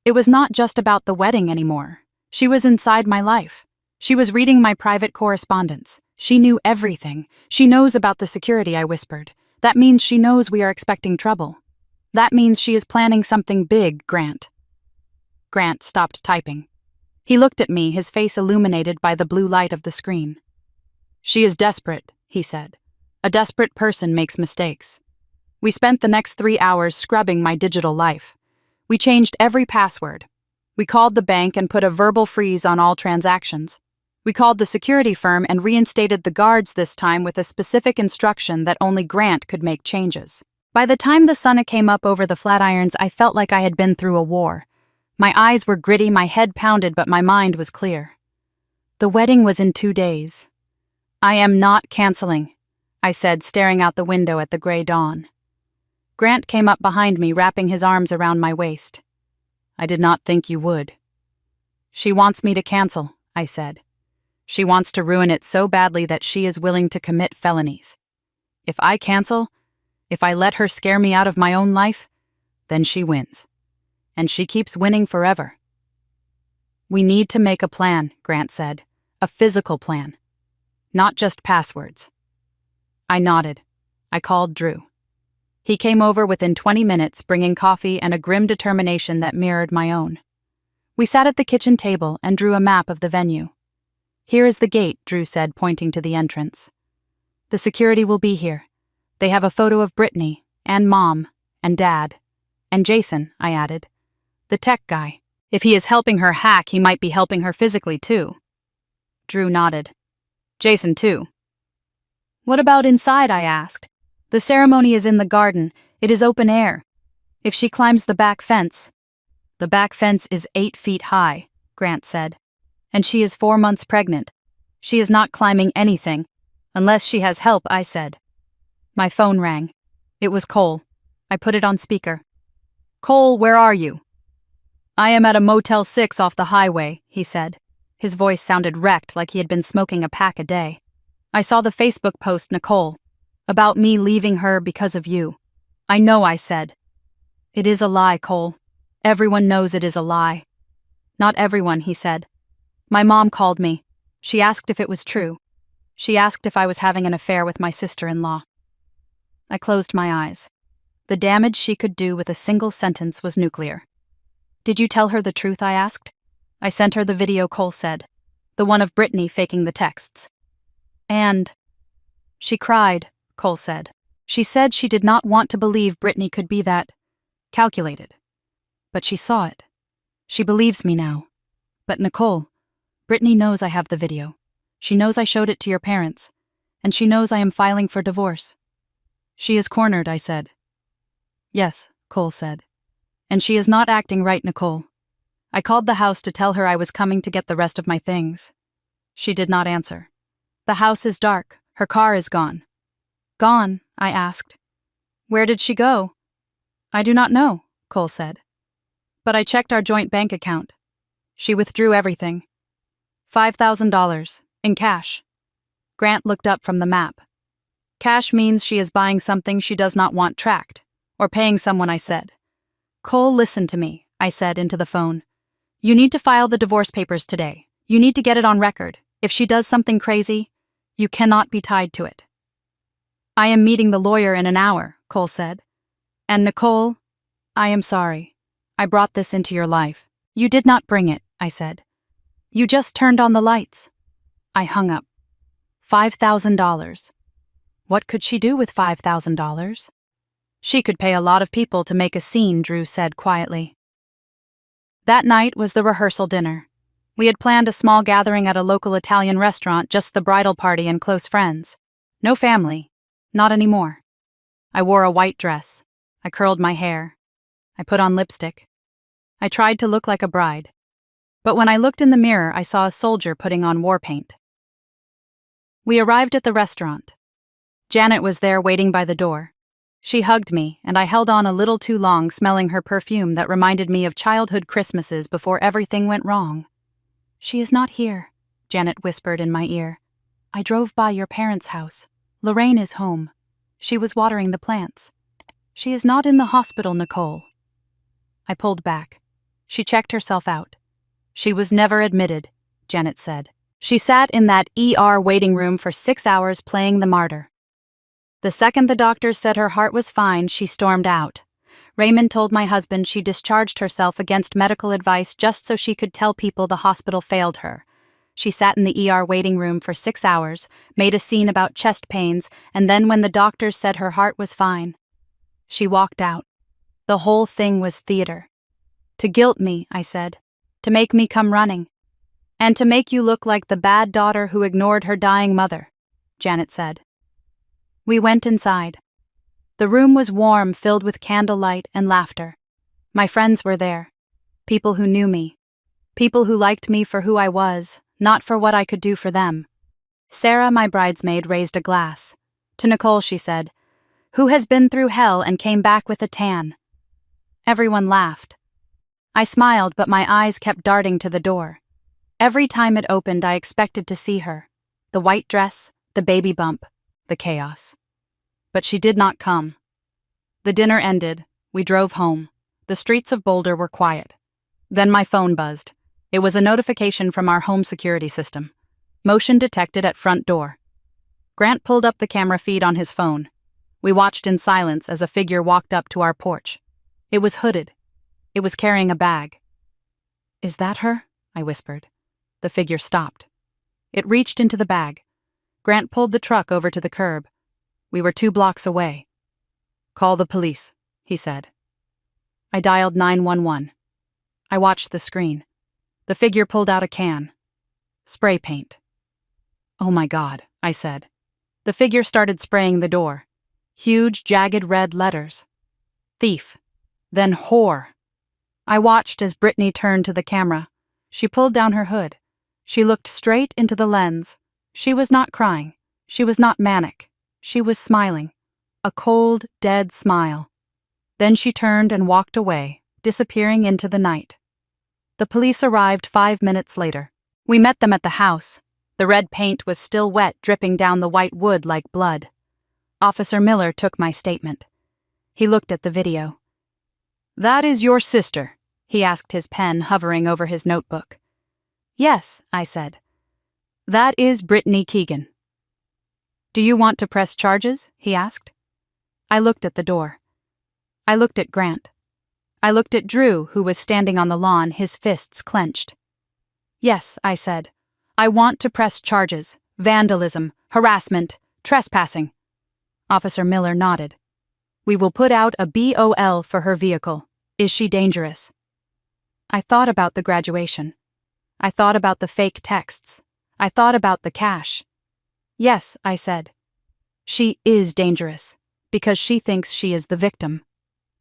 It was not just about the wedding anymore. She was inside my life. She was reading my private correspondence. She knew everything. She knows about the security, I whispered. That means she knows we are expecting trouble. That means she is planning something big, Grant. Grant stopped typing. He looked at me, his face illuminated by the blue light of the screen. She is desperate, he said. A desperate person makes mistakes. We spent the next 3 hours scrubbing my digital life. We changed every password. We called the bank and put a verbal freeze on all transactions. We called the security firm and reinstated the guards, this time with a specific instruction that only Grant could make changes. By the time the sun came up over the Flatirons, I felt like I had been through a war. My eyes were gritty, my head pounded, but my mind was clear. The wedding was in 2 days. I am not canceling, I said, staring out the window at the gray dawn. Grant came up behind me, wrapping his arms around my waist. I did not think you would. She wants me to cancel, I said. She wants to ruin it so badly that she is willing to commit felonies. If I cancel, if I let her scare me out of my own life, then she wins. And she keeps winning forever. We need to make a plan, Grant said. A physical plan. Not just passwords. I nodded. I called Drew. He came over within 20 minutes, bringing coffee and a grim determination that mirrored my own. We sat at the kitchen table and drew a map of the venue. Here is the gate, Drew said, pointing to the entrance. The security will be here. They have a photo of Brittany, and Mom, and Dad. And Jason, I added. The tech guy. If he is helping her hack, he might be helping her physically, too. Drew nodded. Jason, too. What about inside, I asked. The ceremony is in the garden. It is open air. If she climbs the back fence. The back fence is 8 feet high, Grant said. And she is 4 months pregnant. She is not climbing anything. Unless she has help, I said. My phone rang. It was Cole. I put it on speaker. Cole, where are you? I am at a Motel 6 off the highway, he said. His voice sounded wrecked, like he had been smoking a pack a day. I saw the Facebook post, Nicole, about me leaving her because of you. I know, I said. It is a lie, Cole. Everyone knows it is a lie. Not everyone, he said. My mom called me. She asked if it was true. She asked if I was having an affair with my sister-in-law. I closed my eyes. The damage she could do with a single sentence was nuclear. Did you tell her the truth, I asked. I sent her the video, Cole said. The one of Brittany faking the texts. And she cried, Cole said. She said she did not want to believe Brittany could be that calculated. But she saw it. She believes me now. But Nicole, Brittany knows I have the video. She knows I showed it to your parents. And she knows I am filing for divorce. She is cornered, I said. Yes, Cole said. And she is not acting right, Nicole. I called the house to tell her I was coming to get the rest of my things. She did not answer. The house is dark. Her car is gone. Gone? I asked. Where did she go? I do not know, Cole said. But I checked our joint bank account. She withdrew everything. $5,000 in cash. Grant looked up from the map. Cash means she is buying something she does not want tracked, or paying someone, I said. Cole, listen to me, I said into the phone. You need to file the divorce papers today. You need to get it on record. If she does something crazy, you cannot be tied to it. I am meeting the lawyer in an hour, Cole said. And Nicole, I am sorry. I brought this into your life. You did not bring it, I said. You just turned on the lights. I hung up. $5,000. What could she do with $5,000? She could pay a lot of people to make a scene, Drew said quietly. That night was the rehearsal dinner. We had planned a small gathering at a local Italian restaurant, just the bridal party and close friends. No family. Not anymore. I wore a white dress. I curled my hair. I put on lipstick. I tried to look like a bride. But when I looked in the mirror, I saw a soldier putting on war paint. We arrived at the restaurant. Janet was there waiting by the door. She hugged me, and I held on a little too long, smelling her perfume that reminded me of childhood Christmases before everything went wrong. She is not here, Janet whispered in my ear. I drove by your parents' house. Lorraine is home. She was watering the plants. She is not in the hospital, Nicole. I pulled back. She checked herself out. She was never admitted, Janet said. She sat in that ER waiting room for 6 hours playing the martyr. The second the doctors said her heart was fine, she stormed out. Raymond told my husband she discharged herself against medical advice just so she could tell people the hospital failed her. She sat in the ER waiting room for 6 hours, made a scene about chest pains, and then when the doctors said her heart was fine, she walked out. The whole thing was theater. To guilt me, I said. To make me come running. And to make you look like the bad daughter who ignored her dying mother, Janet said. We went inside. The room was warm, filled with candlelight and laughter. My friends were there. People who knew me. People who liked me for who I was, not for what I could do for them. Sarah, my bridesmaid, raised a glass. To Nicole, she said, "Who has been through hell and came back with a tan?" Everyone laughed. I smiled, but my eyes kept darting to the door. Every time it opened, I expected to see her. The white dress, the baby bump, the chaos. But she did not come. The dinner ended. We drove home. The streets of Boulder were quiet. Then my phone buzzed. It was a notification from our home security system. Motion detected at front door. Grant pulled up the camera feed on his phone. We watched in silence as a figure walked up to our porch. It was hooded. It was carrying a bag. "Is that her?" I whispered. The figure stopped. It reached into the bag. Grant pulled the truck over to the curb. We were 2 blocks away. "Call the police," he said. I dialed 911. I watched the screen. The figure pulled out a can. Spray paint. "Oh my God," I said. The figure started spraying the door. Huge, jagged red letters. Thief. Then whore. I watched as Brittany turned to the camera. She pulled down her hood. She looked straight into the lens. She was not crying. She was not manic. She was smiling. A cold, dead smile. Then she turned and walked away, disappearing into the night. The police arrived 5 minutes later. We met them at the house. The red paint was still wet, dripping down the white wood like blood. Officer Miller took my statement. He looked at the video. "That is your sister?" he asked, his pen hovering over his notebook. "Yes," I said. "That is Brittany Keegan." "Do you want to press charges?" he asked. I looked at the door. I looked at Grant. I looked at Drew, who was standing on the lawn, his fists clenched. "Yes," I said. "I want to press charges. Vandalism, harassment, trespassing." Officer Miller nodded. "We will put out a BOL for her vehicle. Is she dangerous?" I thought about the graduation. I thought about the fake texts. I thought about the cash. "Yes," I said. "She is dangerous, because she thinks she is the victim."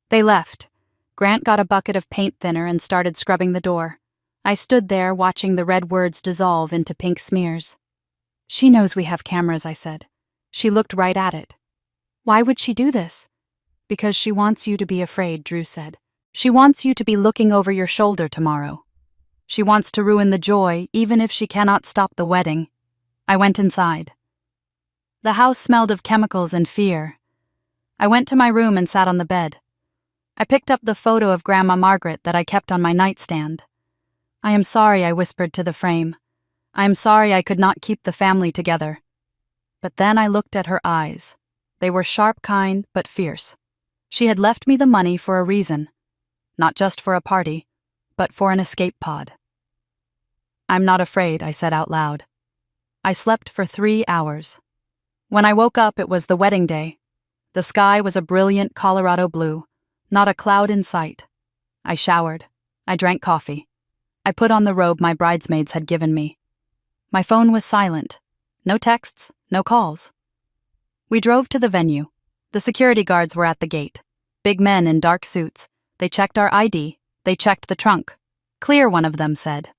They left. Grant got a bucket of paint thinner and started scrubbing the door. I stood there watching the red words dissolve into pink smears. "She knows we have cameras," I said. She looked right at it. "Why would she do this?" "Because she wants you to be afraid," Drew said. "She wants you to be looking over your shoulder tomorrow. She wants to ruin the joy, even if she cannot stop the wedding." I went inside. The house smelled of chemicals and fear. I went to my room and sat on the bed. I picked up the photo of Grandma Margaret that I kept on my nightstand. "I am sorry," I whispered to the frame. "I am sorry I could not keep the family together." But then I looked at her eyes. They were sharp, kind, but fierce. She had left me the money for a reason. Not just for a party, but for an escape pod. "I'm not afraid," I said out loud. I slept for 3 hours. When I woke up, it was the wedding day. The sky was a brilliant Colorado blue, not a cloud in sight. I showered. I drank coffee. I put on the robe my bridesmaids had given me. My phone was silent. No texts, no calls. We drove to the venue. The security guards were at the gate. Big men in dark suits. They checked our ID. They checked the trunk. "Clear," one of them said.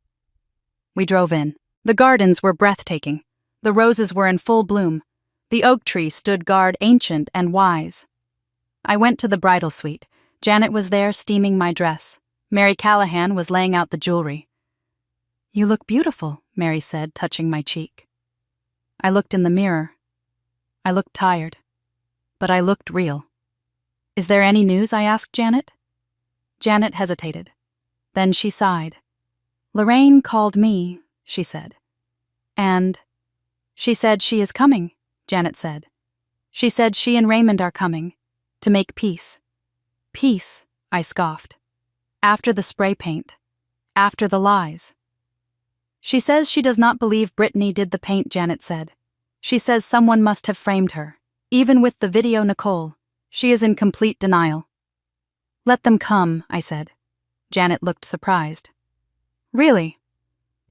We drove in. The gardens were breathtaking. The roses were in full bloom. The oak tree stood guard, ancient and wise. I went to the bridal suite. Janet was there steaming my dress. Mary Callahan was laying out the jewelry. "You look beautiful," Mary said, touching my cheek. I looked in the mirror. I looked tired. But I looked real. "Is there any news?" I asked Janet. Janet hesitated. Then she sighed. "Lorraine called me," she said. "And she said she is coming," Janet said. "She said she and Raymond are coming. To make peace." "Peace," I scoffed. "After the spray paint. After the lies." "She says she does not believe Brittany did the paint," Janet said. "She says someone must have framed her. Even with the video, Nicole. She is in complete denial." "Let them come," I said. Janet looked surprised. "Really?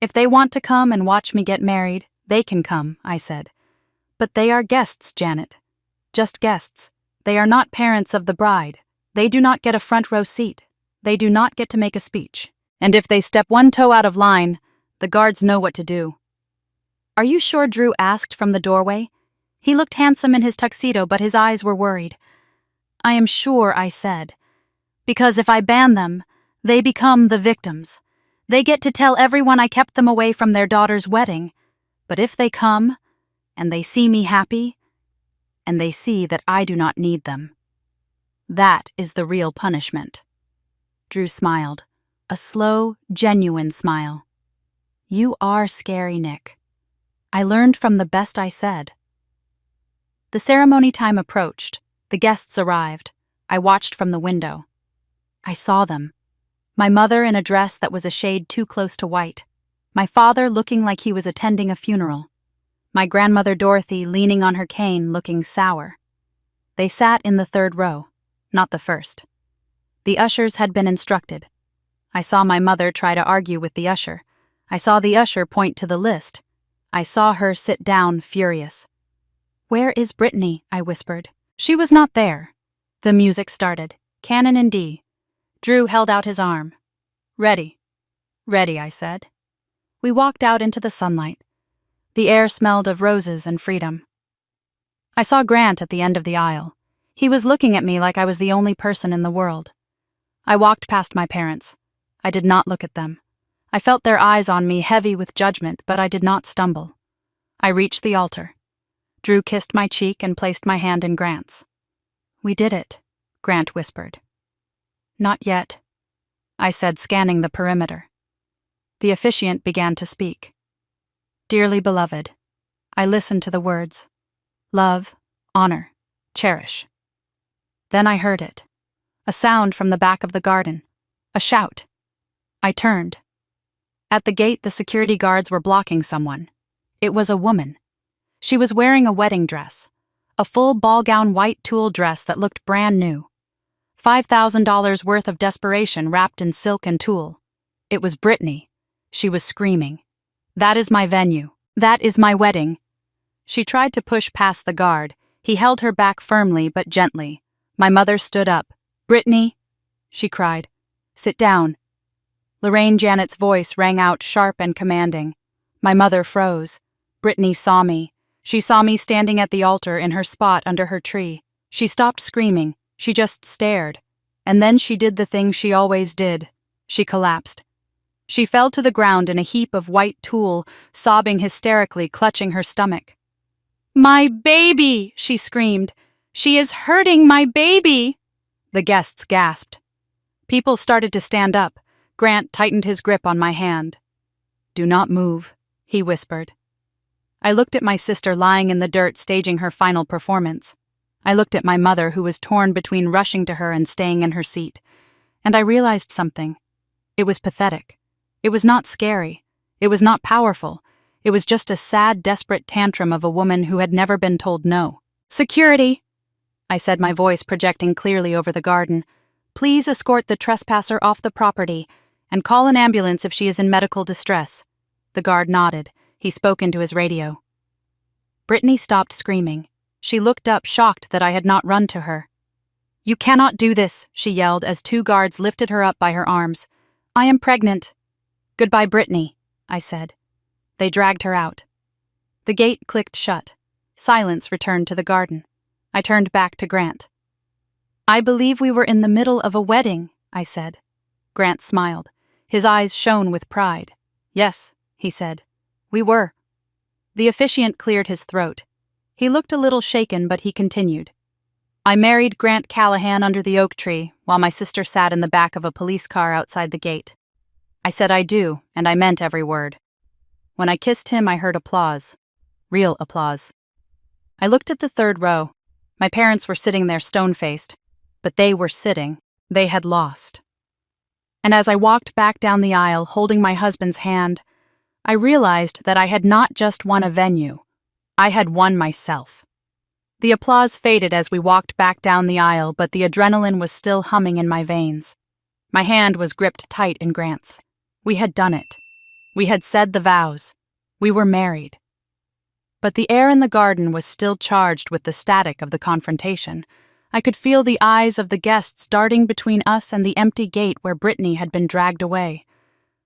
If they want to come and watch me get married, they can come," I said. "But they are guests, Janet. Just guests. They are not parents of the bride. They do not get a front row seat. They do not get to make a speech. And if they step one toe out of line, the guards know what to do." "Are you sure?" Drew asked from the doorway. He looked handsome in his tuxedo, but his eyes were worried. "I am sure," I said. "Because if I ban them, they become the victims. They get to tell everyone I kept them away from their daughter's wedding. But if they come, and they see me happy, and they see that I do not need them, that is the real punishment." Drew smiled, a slow, genuine smile. "You are scary, Nick. I learned from the best I said." The ceremony time approached. The guests arrived. I watched from the window. I saw them. My mother in a dress that was a shade too close to white. My father looking like he was attending a funeral. My grandmother Dorothy leaning on her cane, looking sour. They sat in the 3rd row, not the 1st. The ushers had been instructed. I saw my mother try to argue with the usher. I saw the usher point to the list. I saw her sit down, furious. "Where is Brittany?" I whispered. She was not there. The music started, canon in D. Drew held out his arm. "Ready." "Ready," I said. We walked out into the sunlight. The air smelled of roses and freedom. I saw Grant at the end of the aisle. He was looking at me like I was the only person in the world. I walked past my parents. I did not look at them. I felt their eyes on me, heavy with judgment, but I did not stumble. I reached the altar. Drew kissed my cheek and placed my hand in Grant's. "We did it," Grant whispered. "Not yet," I said, scanning the perimeter. The officiant began to speak. "Dearly beloved," I listened to the words. "Love, honor, cherish." Then I heard it. A sound from the back of the garden. A shout. I turned. At the gate, the security guards were blocking someone. It was a woman. She was wearing a wedding dress, a full ball-gown white tulle dress that looked brand new. $5,000 worth of desperation wrapped in silk and tulle. It was Brittany. She was screaming. "That is my venue. That is my wedding." She tried to push past the guard. He held her back firmly but gently. My mother stood up. "Brittany," she cried. "Sit down." Lorraine Janet's voice rang out sharp and commanding. My mother froze. Brittany saw me. She saw me standing at the altar in her spot under her tree. She stopped screaming. She just stared. And then she did the thing she always did. She collapsed. She fell to the ground in a heap of white tulle, sobbing hysterically, clutching her stomach. "My baby!" she screamed. "She is hurting my baby!" The guests gasped. People started to stand up. Grant tightened his grip on my hand. "Do not move," he whispered. I looked at my sister lying in the dirt staging her final performance. I looked at my mother, who was torn between rushing to her and staying in her seat. And I realized something. It was pathetic. It was not scary. It was not powerful. It was just a sad, desperate tantrum of a woman who had never been told no. "Security," I said, my voice projecting clearly over the garden. "Please escort the trespasser off the property, and call an ambulance if she is in medical distress." The guard nodded. He spoke into his radio. Brittany stopped screaming. She looked up, shocked that I had not run to her. "You cannot do this," she yelled as two guards lifted her up by her arms. "I am pregnant." "Goodbye, Brittany," I said. They dragged her out. The gate clicked shut. Silence returned to the garden. I turned back to Grant. "I believe we were in the middle of a wedding," I said. Grant smiled. His eyes shone with pride. "Yes," he said. "We were." The officiant cleared his throat. He looked a little shaken, but he continued. "I married Grant Callahan under the oak tree, while my sister sat in the back of a police car outside the gate. I said I do, and I meant every word. When I kissed him, I heard applause. Real applause. I looked at the third row. My parents were sitting there stone-faced, but they were sitting. They had lost. And as I walked back down the aisle, holding my husband's hand, I realized that I had not just won a venue. I had won myself. The applause faded as we walked back down the aisle, but the adrenaline was still humming in my veins. My hand was gripped tight in Grant's. We had done it. We had said the vows. We were married. But the air in the garden was still charged with the static of the confrontation. I could feel the eyes of the guests darting between us and the empty gate where Brittany had been dragged away.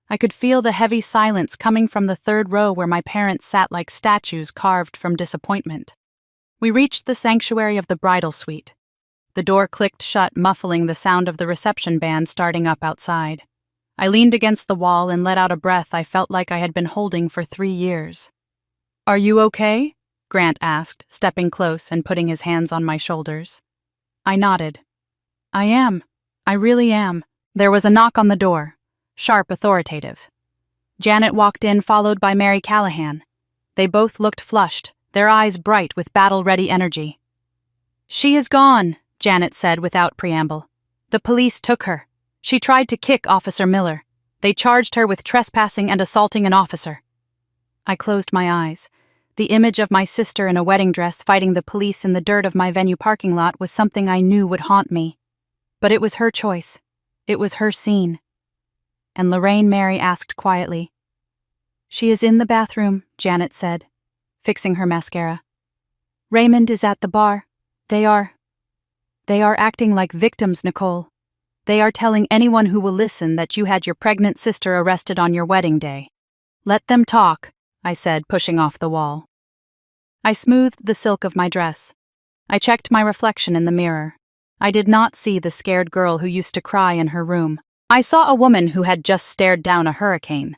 I could feel the heavy silence coming from the third row where my parents sat like statues carved from disappointment. We reached the sanctuary of the bridal suite. The door clicked shut, muffling the sound of the reception band starting up outside. I leaned against the wall and let out a breath I felt like I had been holding for 3 years. "Are you okay?" Grant asked, stepping close and putting his hands on my shoulders. I nodded. "I am. I really am." There was a knock on the door. Sharp, authoritative. Janet walked in, followed by Mary Callahan. They both looked flushed, their eyes bright with battle-ready energy. "She is gone," Janet said without preamble. "The police took her. She tried to kick Officer Miller. They charged her with trespassing and assaulting an officer." I closed my eyes. The image of my sister in a wedding dress fighting the police in the dirt of my venue parking lot was something I knew would haunt me. But it was her choice. It was her scene. And Lorraine Mary asked quietly. "She is in the bathroom," Janet said, fixing her mascara. "Raymond is at the bar. They are acting like victims, Nicole. They are telling anyone who will listen that you had your pregnant sister arrested on your wedding day." "Let them talk," I said, pushing off the wall. I smoothed the silk of my dress. I checked my reflection in the mirror. I did not see the scared girl who used to cry in her room. I saw a woman who had just stared down a hurricane.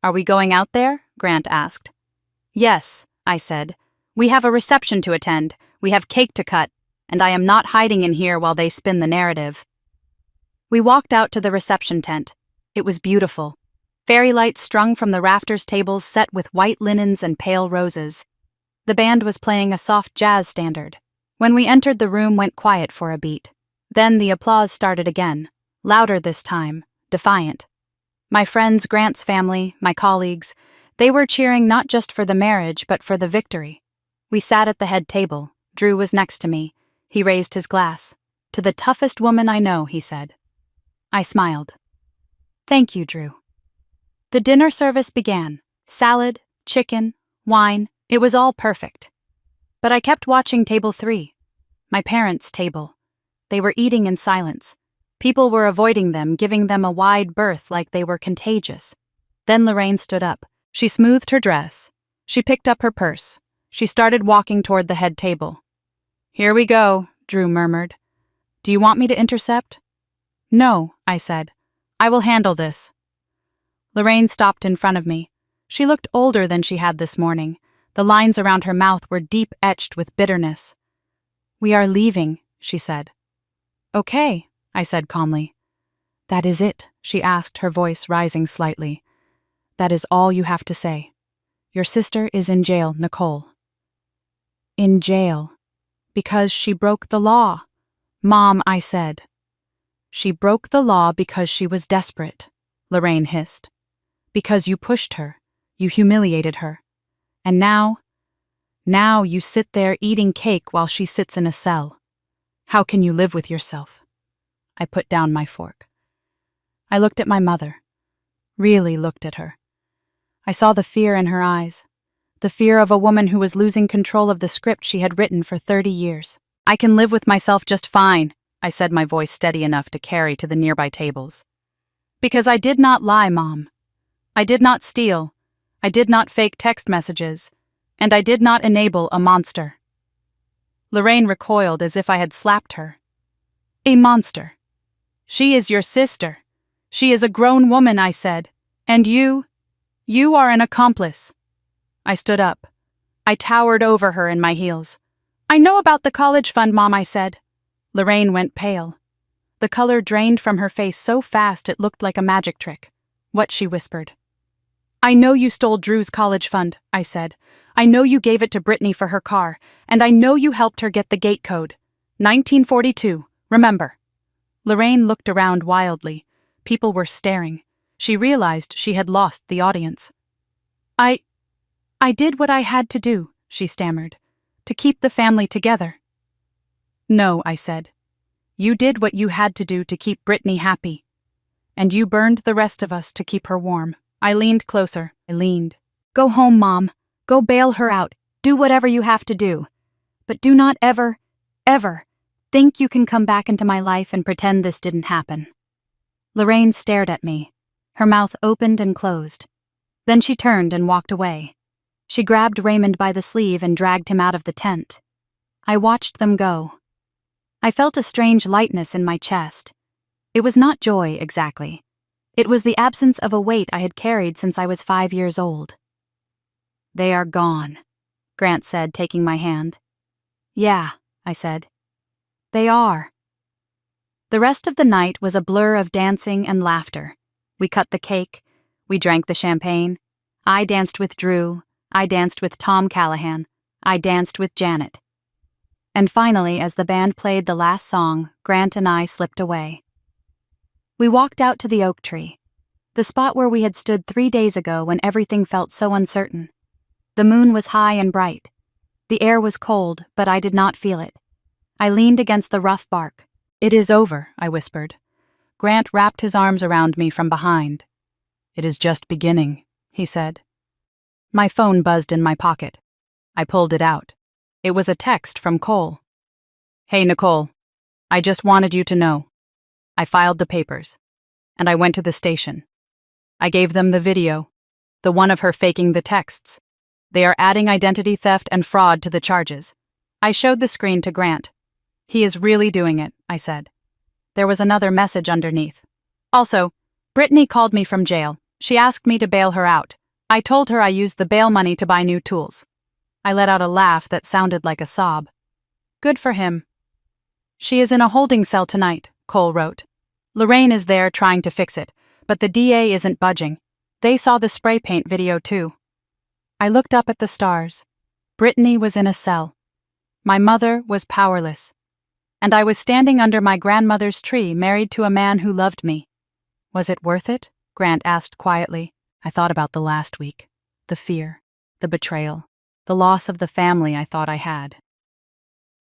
"Are we going out there?" Grant asked. "Yes," I said. "We have a reception to attend, we have cake to cut, and I am not hiding in here while they spin the narrative." We walked out to the reception tent. It was beautiful. Fairy lights strung from the rafters, tables set with white linens and pale roses. The band was playing a soft jazz standard. When we entered, the room went quiet for a beat. Then the applause started again, louder this time, defiant. My friends, Grant's family, my colleagues, they were cheering not just for the marriage but for the victory. We sat at the head table. Drew was next to me. He raised his glass. "To the toughest woman I know," he said. I smiled. "Thank you, Drew." The dinner service began. Salad, chicken, wine, it was all perfect. But I kept watching table 3, my parents' table. They were eating in silence. People were avoiding them, giving them a wide berth like they were contagious. Then Lorraine stood up. She smoothed her dress. She picked up her purse. She started walking toward the head table. "Here we go," Drew murmured. "Do you want me to intercept?" "No," I said. "I will handle this." Lorraine stopped in front of me. She looked older than she had this morning. The lines around her mouth were deep etched with bitterness. "We are leaving," she said. "Okay," I said calmly. "That is it?" she asked, her voice rising slightly. "That is all you have to say. Your sister is in jail, Nicole." "In jail. Because she broke the law." "Mom," I said. "She broke the law because she was desperate," Lorraine hissed. "Because you pushed her, you humiliated her. And now you sit there eating cake while she sits in a cell. How can you live with yourself?" I put down my fork. I looked at my mother. Really looked at her. I saw the fear in her eyes. The fear of a woman who was losing control of the script she had written for 30 years. "I can live with myself just fine," I said, my voice steady enough to carry to the nearby tables. "Because I did not lie, Mom. I did not steal. I did not fake text messages. And I did not enable a monster." Lorraine recoiled as if I had slapped her. "A monster? She is your sister. She is a grown woman," I said. "And you are an accomplice." I stood up. I towered over her in my heels. "I know about the college fund, Mom," I said. Lorraine went pale. The color drained from her face so fast it looked like a magic trick. "What?" she whispered. "I know you stole Drew's college fund," I said. "I know you gave it to Brittany for her car, and I know you helped her get the gate code. 1942, remember." Lorraine looked around wildly. People were staring. She realized she had lost the audience. I did what I had to do," she stammered, "to keep the family together." "No," I said. "You did what you had to do to keep Brittany happy. And you burned the rest of us to keep her warm." I leaned closer. "Go home, Mom. Go bail her out. Do whatever you have to do. But do not ever, ever think you can come back into my life and pretend this didn't happen." Lorraine stared at me. Her mouth opened and closed. Then she turned and walked away. She grabbed Raymond by the sleeve and dragged him out of the tent. I watched them go. I felt a strange lightness in my chest. It was not joy, exactly. It was the absence of a weight I had carried since I was 5 years old. "They are gone," Grant said, taking my hand. "Yeah," I said. "They are." The rest of the night was a blur of dancing and laughter. We cut the cake. We drank the champagne. I danced with Drew. I danced with Tom Callahan. I danced with Janet. And finally, as the band played the last song, Grant and I slipped away. We walked out to the oak tree, the spot where we had stood 3 days ago when everything felt so uncertain. The moon was high and bright. The air was cold, but I did not feel it. I leaned against the rough bark. "It is over," I whispered. Grant wrapped his arms around me from behind. "It is just beginning," he said. My phone buzzed in my pocket. I pulled it out. It was a text from Cole. "Hey, Nicole. I just wanted you to know. I filed the papers. And I went to the station. I gave them the video, the one of her faking the texts. They are adding identity theft and fraud to the charges." I showed the screen to Grant. "He is really doing it," I said. There was another message underneath. Also, Brittany called me from jail. She asked me to bail her out. I told her I used the bail money to buy new tools. I let out a laugh that sounded like a sob. Good for him. She is in a holding cell tonight, Cole wrote. Lorraine is there trying to fix it, but the DA isn't budging. They saw the spray paint video too. I looked up at the stars. Brittany was in a cell. My mother was powerless. And I was standing under my grandmother's tree, married to a man who loved me. Was it worth it? Grant asked quietly. I thought about the last week. The fear, the betrayal, the loss of the family I thought I had.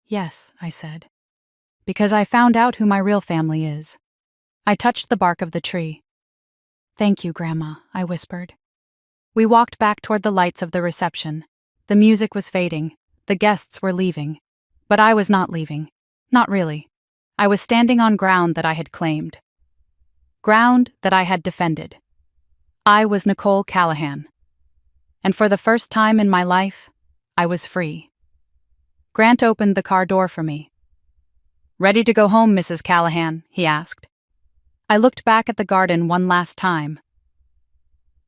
Yes, I said. Because I found out who my real family is. I touched the bark of the tree. Thank you, Grandma, I whispered. We walked back toward the lights of the reception. The music was fading. The guests were leaving. But I was not leaving. Not really. I was standing on ground that I had claimed. Ground that I had defended. I was Nicole Callahan. And for the first time in my life, I was free. Grant opened the car door for me. Ready to go home, Mrs. Callahan? He asked. I looked back at the garden one last time.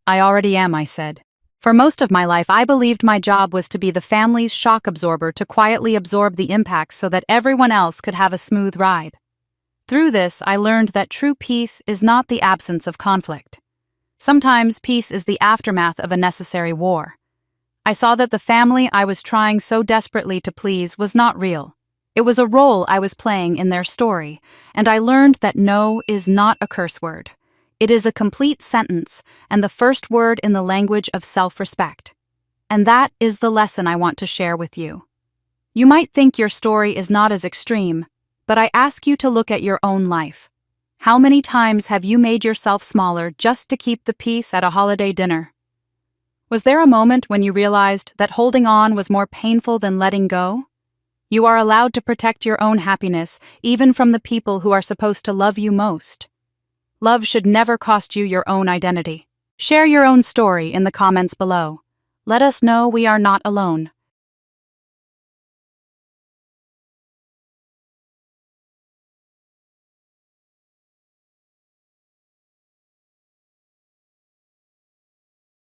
I already am, I said. For most of my life, I believed my job was to be the family's shock absorber, to quietly absorb the impacts so that everyone else could have a smooth ride. Through this, I learned that true peace is not the absence of conflict. Sometimes peace is the aftermath of a necessary war. I saw that the family I was trying so desperately to please was not real. It was a role I was playing in their story, and I learned that no is not a curse word. It is a complete sentence and the first word in the language of self-respect. And that is the lesson I want to share with you. You might think your story is not as extreme, but I ask you to look at your own life. How many times have you made yourself smaller just to keep the peace at a holiday dinner? Was there a moment when you realized that holding on was more painful than letting go? You are allowed to protect your own happiness, even from the people who are supposed to love you most. Love should never cost you your own identity. Share your own story in the comments below. Let us know we are not alone.